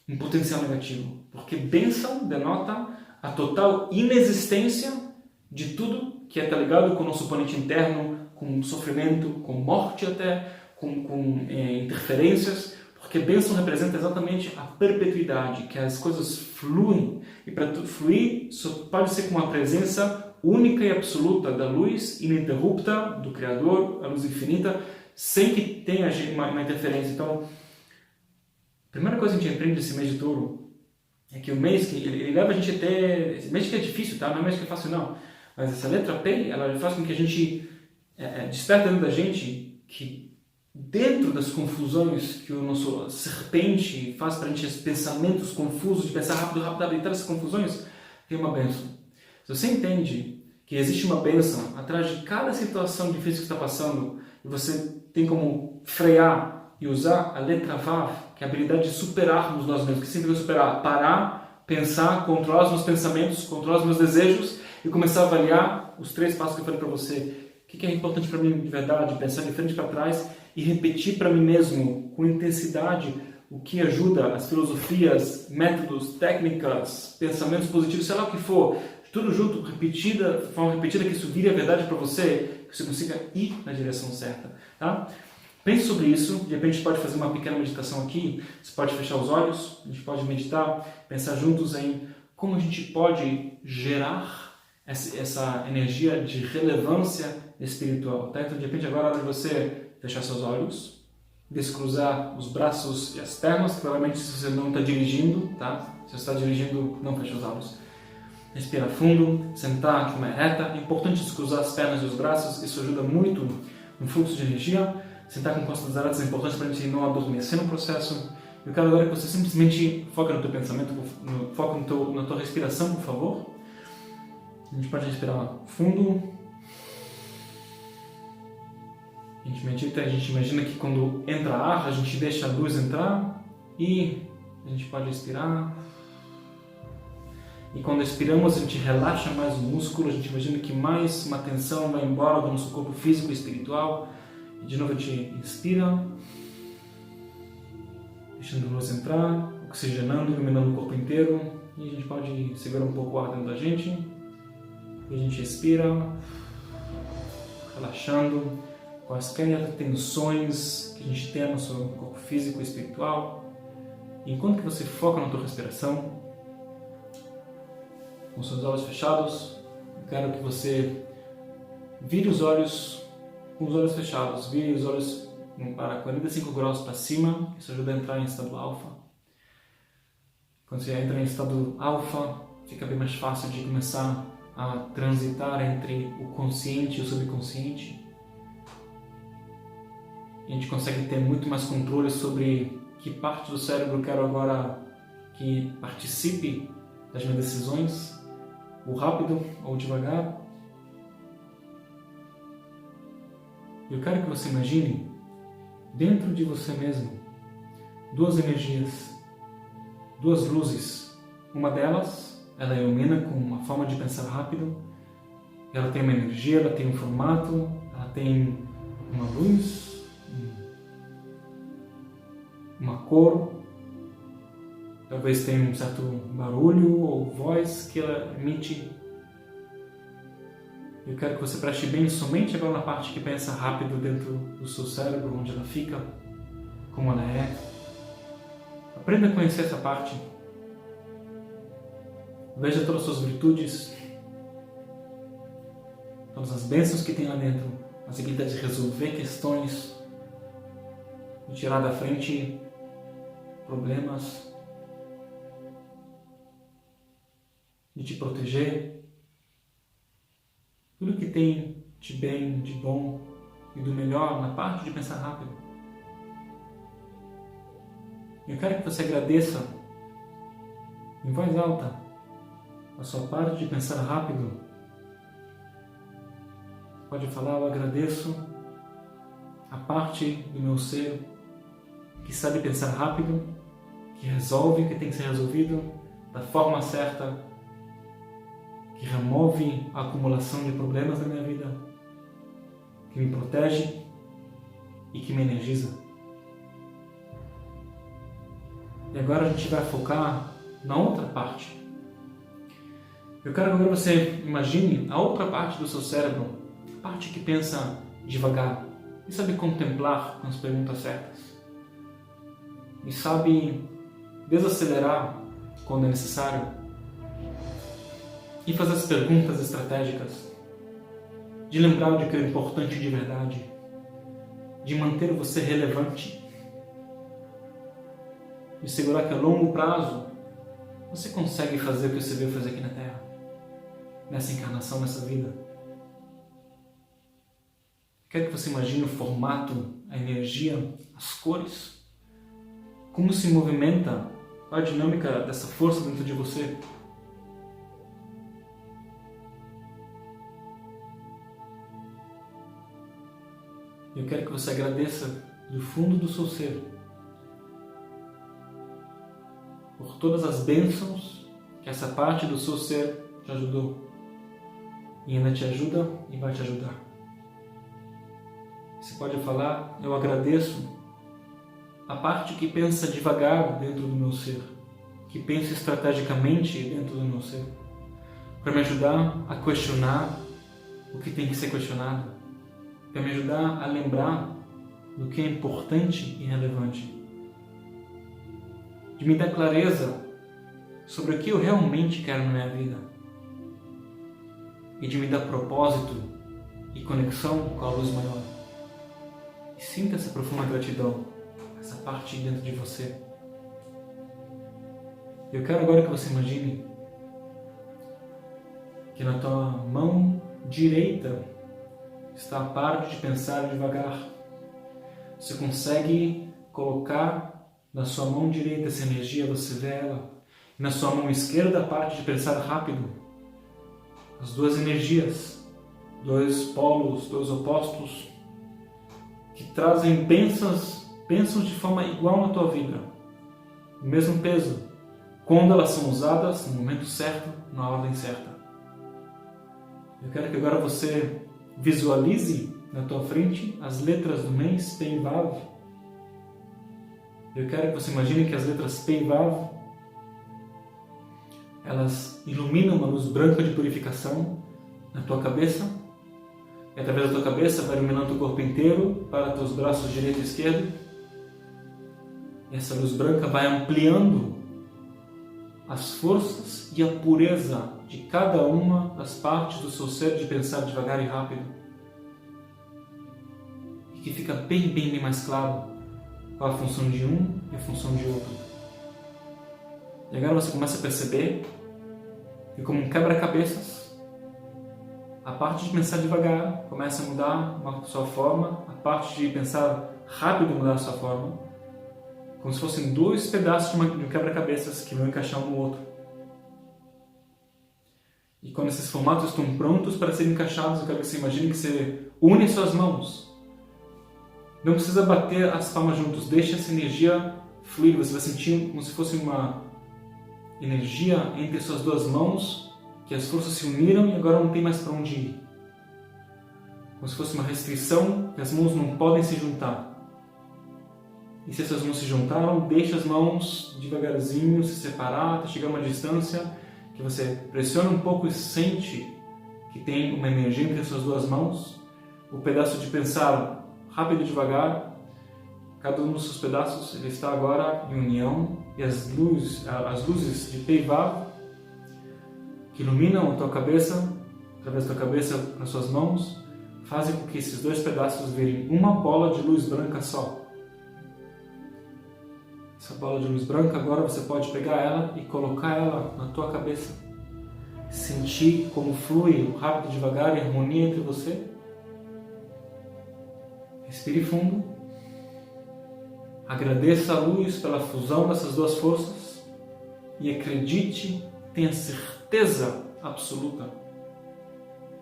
um potencial negativo. Porque bênção denota a total inexistência de tudo que está ligado com o nosso oponente interno, com sofrimento, com morte até, com interferências, porque bênção representa exatamente a perpetuidade, que as coisas fluem, e para fluir só pode ser com uma presença única e absoluta da luz ininterrupta do Criador, a luz infinita, sem que tenha uma interferência. Então, a primeira coisa que a gente aprende nesse mês de touro é que o mês que ele leva a gente até... Esse mês que é difícil, tá? Não é um mês que é fácil, não. Mas essa letra P, ela faz com que a gente desperta dentro da gente que dentro das confusões que o nosso serpente faz para a gente, esses pensamentos confusos, de pensar rápido, evitar essas confusões, tem uma bênção. Se você entende que existe uma bênção atrás de cada situação difícil que está passando, e você tem como frear e usar a letra Vav, que é a habilidade de superarmos nós mesmos. Que significa superar? Parar, pensar, controlar os meus pensamentos, controlar os meus desejos e começar a avaliar os 3 passos que eu falei para você. O que é importante para mim de verdade? Pensar de frente para trás e repetir para mim mesmo com intensidade o que ajuda, as filosofias, métodos, técnicas, pensamentos positivos, sei lá o que for, tudo junto, repetida, de forma repetida, que isso vire a verdade para você, que você consiga ir na direção certa, tá? Pense sobre isso, de repente a gente pode fazer uma pequena meditação aqui, você pode fechar os olhos, a gente pode meditar, pensar juntos em como a gente pode gerar essa energia de relevância espiritual, tá? Então de repente agora é hora de você fechar seus olhos, descruzar os braços e as pernas, provavelmente se você não está dirigindo, tá? Se você está dirigindo, não feche os olhos. Respira fundo, sentar de forma reta. É importante descruzar as pernas e os braços, isso ajuda muito no fluxo de energia. Sentar com costas eretas é importante para a gente não adormecer no processo. Eu quero agora que você simplesmente foque no teu pensamento, foque na tua respiração, por favor. A gente pode respirar fundo. A gente medita, a gente imagina que quando entra ar, a gente deixa a luz entrar e a gente pode respirar. E quando expiramos, a gente relaxa mais o músculo, a gente imagina que mais uma tensão vai embora do nosso corpo físico e espiritual. E de novo a gente inspira, deixando a luz entrar, oxigenando, iluminando o corpo inteiro. E a gente pode segurar um pouco o ar dentro da gente. E a gente expira, relaxando, quaisquer tensões que a gente tem no nosso corpo físico e espiritual. E enquanto que você foca na tua respiração, com seus olhos fechados, eu quero que você vire os olhos com os olhos fechados, vire os olhos para 45 graus para cima, isso ajuda a entrar em estado alfa. Quando você entra em estado alfa, fica bem mais fácil de começar a transitar entre o consciente e o subconsciente. E a gente consegue ter muito mais controle sobre que parte do cérebro eu quero agora que participe das minhas decisões, ou rápido ou devagar. Eu quero que você imagine dentro de você mesmo 2 energias, 2 luzes. Uma delas, ela ilumina com uma forma de pensar rápido, ela tem uma energia, ela tem um formato, ela tem uma luz, uma cor, talvez tenha um certo barulho ou voz que ela emite. Eu quero que você preste bem somente agora na parte que pensa rápido dentro do seu cérebro, onde ela fica, como ela é. Aprenda a conhecer essa parte. Veja todas as suas virtudes, todas as bênçãos que tem lá dentro, as habilidades de resolver questões, de tirar da frente problemas, de te proteger, tudo que tem de bem, de bom e do melhor na parte de pensar rápido. Eu quero que você agradeça em voz alta a sua parte de pensar rápido. Pode falar: eu agradeço a parte do meu ser que sabe pensar rápido, que resolve o que tem que ser resolvido da forma certa, que remove a acumulação de problemas na minha vida, que me protege e que me energiza. E agora a gente vai focar na outra parte. Eu quero que agora você imagine a outra parte do seu cérebro, a parte que pensa devagar e sabe contemplar com as perguntas certas e sabe desacelerar quando é necessário e fazer as perguntas estratégicas, de lembrar de que é importante de verdade, de manter você relevante, de segurar que a longo prazo você consegue fazer o que você veio fazer aqui na Terra, nessa encarnação, nessa vida. Quero que você imagine o formato, a energia, as cores, como se movimenta a dinâmica dessa força dentro de você. Eu quero que você agradeça do fundo do seu ser por todas as bênçãos que essa parte do seu ser te ajudou e ainda te ajuda e vai te ajudar. Você pode falar: eu agradeço a parte que pensa devagar dentro do meu ser, que pensa estrategicamente dentro do meu ser, para me ajudar a questionar o que tem que ser questionado, para me ajudar a lembrar do que é importante e relevante, de me dar clareza sobre o que eu realmente quero na minha vida e de me dar propósito e conexão com a luz maior. E sinta essa profunda gratidão, essa parte dentro de você. Eu quero agora que você imagine que na tua mão direita está a parte de pensar devagar. Você consegue colocar na sua mão direita essa energia, você vê ela. E na sua mão esquerda a parte de pensar rápido. As duas energias, dois polos, dois opostos, que trazem bênçãos de forma igual na tua vida. O mesmo peso, quando elas são usadas no momento certo, na ordem certa. Eu quero que agora você visualize na tua frente as letras do mês Pei Vav. Eu quero que você imagine que as letras Pei Vav, elas iluminam uma luz branca de purificação na tua cabeça, e através da tua cabeça vai iluminando o teu corpo inteiro para teus braços direito e esquerdo. E essa luz branca vai ampliando as forças e a pureza de cada uma das partes do seu ser de pensar devagar e rápido. E que fica bem mais claro qual a função de um e a função de outro. E agora você começa a perceber que, como um quebra-cabeças, a parte de pensar devagar começa a mudar a sua forma, a parte de pensar rápido mudar a sua forma, como se fossem dois pedaços de um quebra-cabeças que vão encaixar um no outro. E quando esses formatos estão prontos para serem encaixados, eu quero que você imagine que você une suas mãos. Não precisa bater as palmas juntos, deixa essa energia fluir. Você vai sentir como se fosse uma energia entre suas duas mãos, que as forças se uniram e agora não tem mais para onde ir. Como se fosse uma restrição, que as mãos não podem se juntar. E se essas mãos se juntaram, deixa as mãos devagarzinho se separar, até chegar a uma distância que você pressiona um pouco e sente que tem uma energia entre as suas duas mãos. O pedaço de pensar rápido e devagar, cada um dos seus pedaços ele está agora em união, e as luzes de Pei Vav que iluminam a tua cabeça, através da tua cabeça nas suas mãos, fazem com que esses dois pedaços virem uma bola de luz branca só. Essa bola de luz branca, agora você pode pegar ela e colocar ela na tua cabeça. Sentir como flui rápido e devagar em harmonia entre você. Respire fundo. Agradeça a luz pela fusão dessas duas forças e acredite, tenha certeza absoluta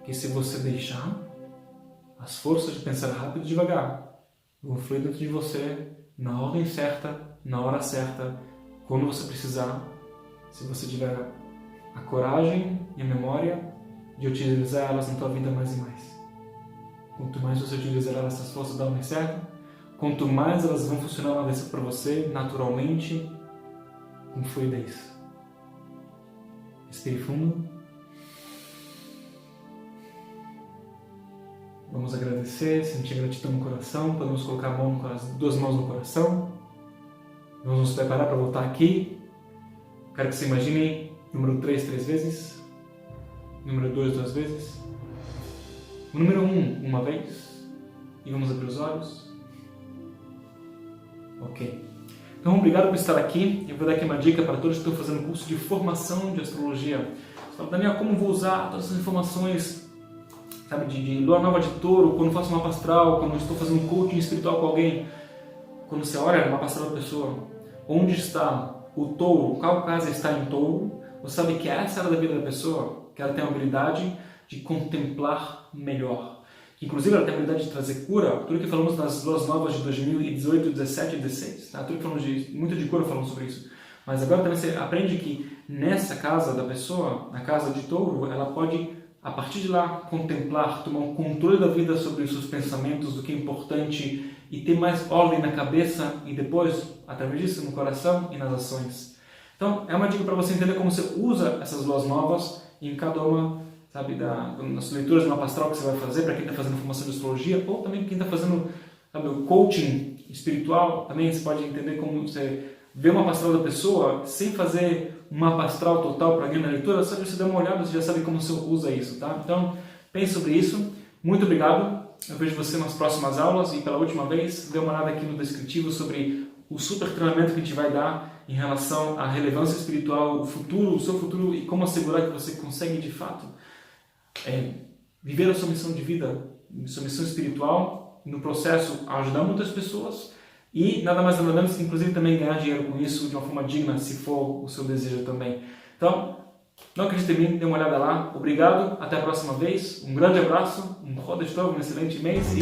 que se você deixar, as forças de pensar rápido e devagar vão fluir dentro de você na ordem certa, na hora certa, quando você precisar, se você tiver a coragem e a memória de utilizar elas na tua vida mais e mais. Quanto mais você utilizar essas forças da ordem certa, quanto mais elas vão funcionar para você naturalmente, com fluidez. Respire fundo. Vamos agradecer, sentir gratidão no coração. Podemos colocar as duas mãos no coração. Vamos nos preparar para voltar aqui. Quero que você imagine número 3 vezes. Número 2 2 vezes. O número 1 uma vez. E vamos abrir os olhos. Ok. Então, obrigado por estar aqui. Eu vou dar aqui uma dica para todos que estão fazendo curso de formação de astrologia. Você fala, Daniel, como vou usar todas essas informações sabe, de lua nova de touro, quando faço uma astral, quando estou fazendo coaching espiritual com alguém, quando você olha uma astral da pessoa, onde está o touro, qual casa está em touro, você sabe que essa área da vida da pessoa, que ela tem a habilidade de contemplar melhor. Inclusive ela tem a habilidade de trazer cura, tudo que falamos nas luas novas de 2018, 17 e 16, tá? Tudo que falamos muito de cura falamos sobre isso. Mas agora também você aprende que nessa casa da pessoa, na casa de touro, ela pode, a partir de lá, contemplar, tomar um controle da vida sobre os seus pensamentos, do que é importante, e ter mais ordem na cabeça e depois, através disso, no coração e nas ações. Então, é uma dica para você entender como você usa essas luas novas em cada uma, sabe, nas leituras de mapa astral que você vai fazer, para quem está fazendo formação de astrologia, ou também quem está fazendo, sabe, o coaching espiritual, também você pode entender como você vê uma mapa astral da pessoa sem fazer um mapa astral total para alguém na leitura, só de você dar uma olhada, você já sabe como você usa isso, tá? Então, pense sobre isso. Muito obrigado. Eu vejo você nas próximas aulas e pela última vez, dê uma olhada aqui no descritivo sobre o super treinamento que a gente vai dar em relação à relevância espiritual, o futuro, o seu futuro e como assegurar que você consegue de fato viver a sua missão de vida, sua missão espiritual, no processo ajudar muitas pessoas e nada mais nada menos que inclusive também ganhar dinheiro com isso de uma forma digna, se for o seu desejo também. Então, não acredite em mim, dê uma olhada lá. Obrigado, até a próxima vez. Um grande abraço, um Rodesh Tov, um excelente mês e...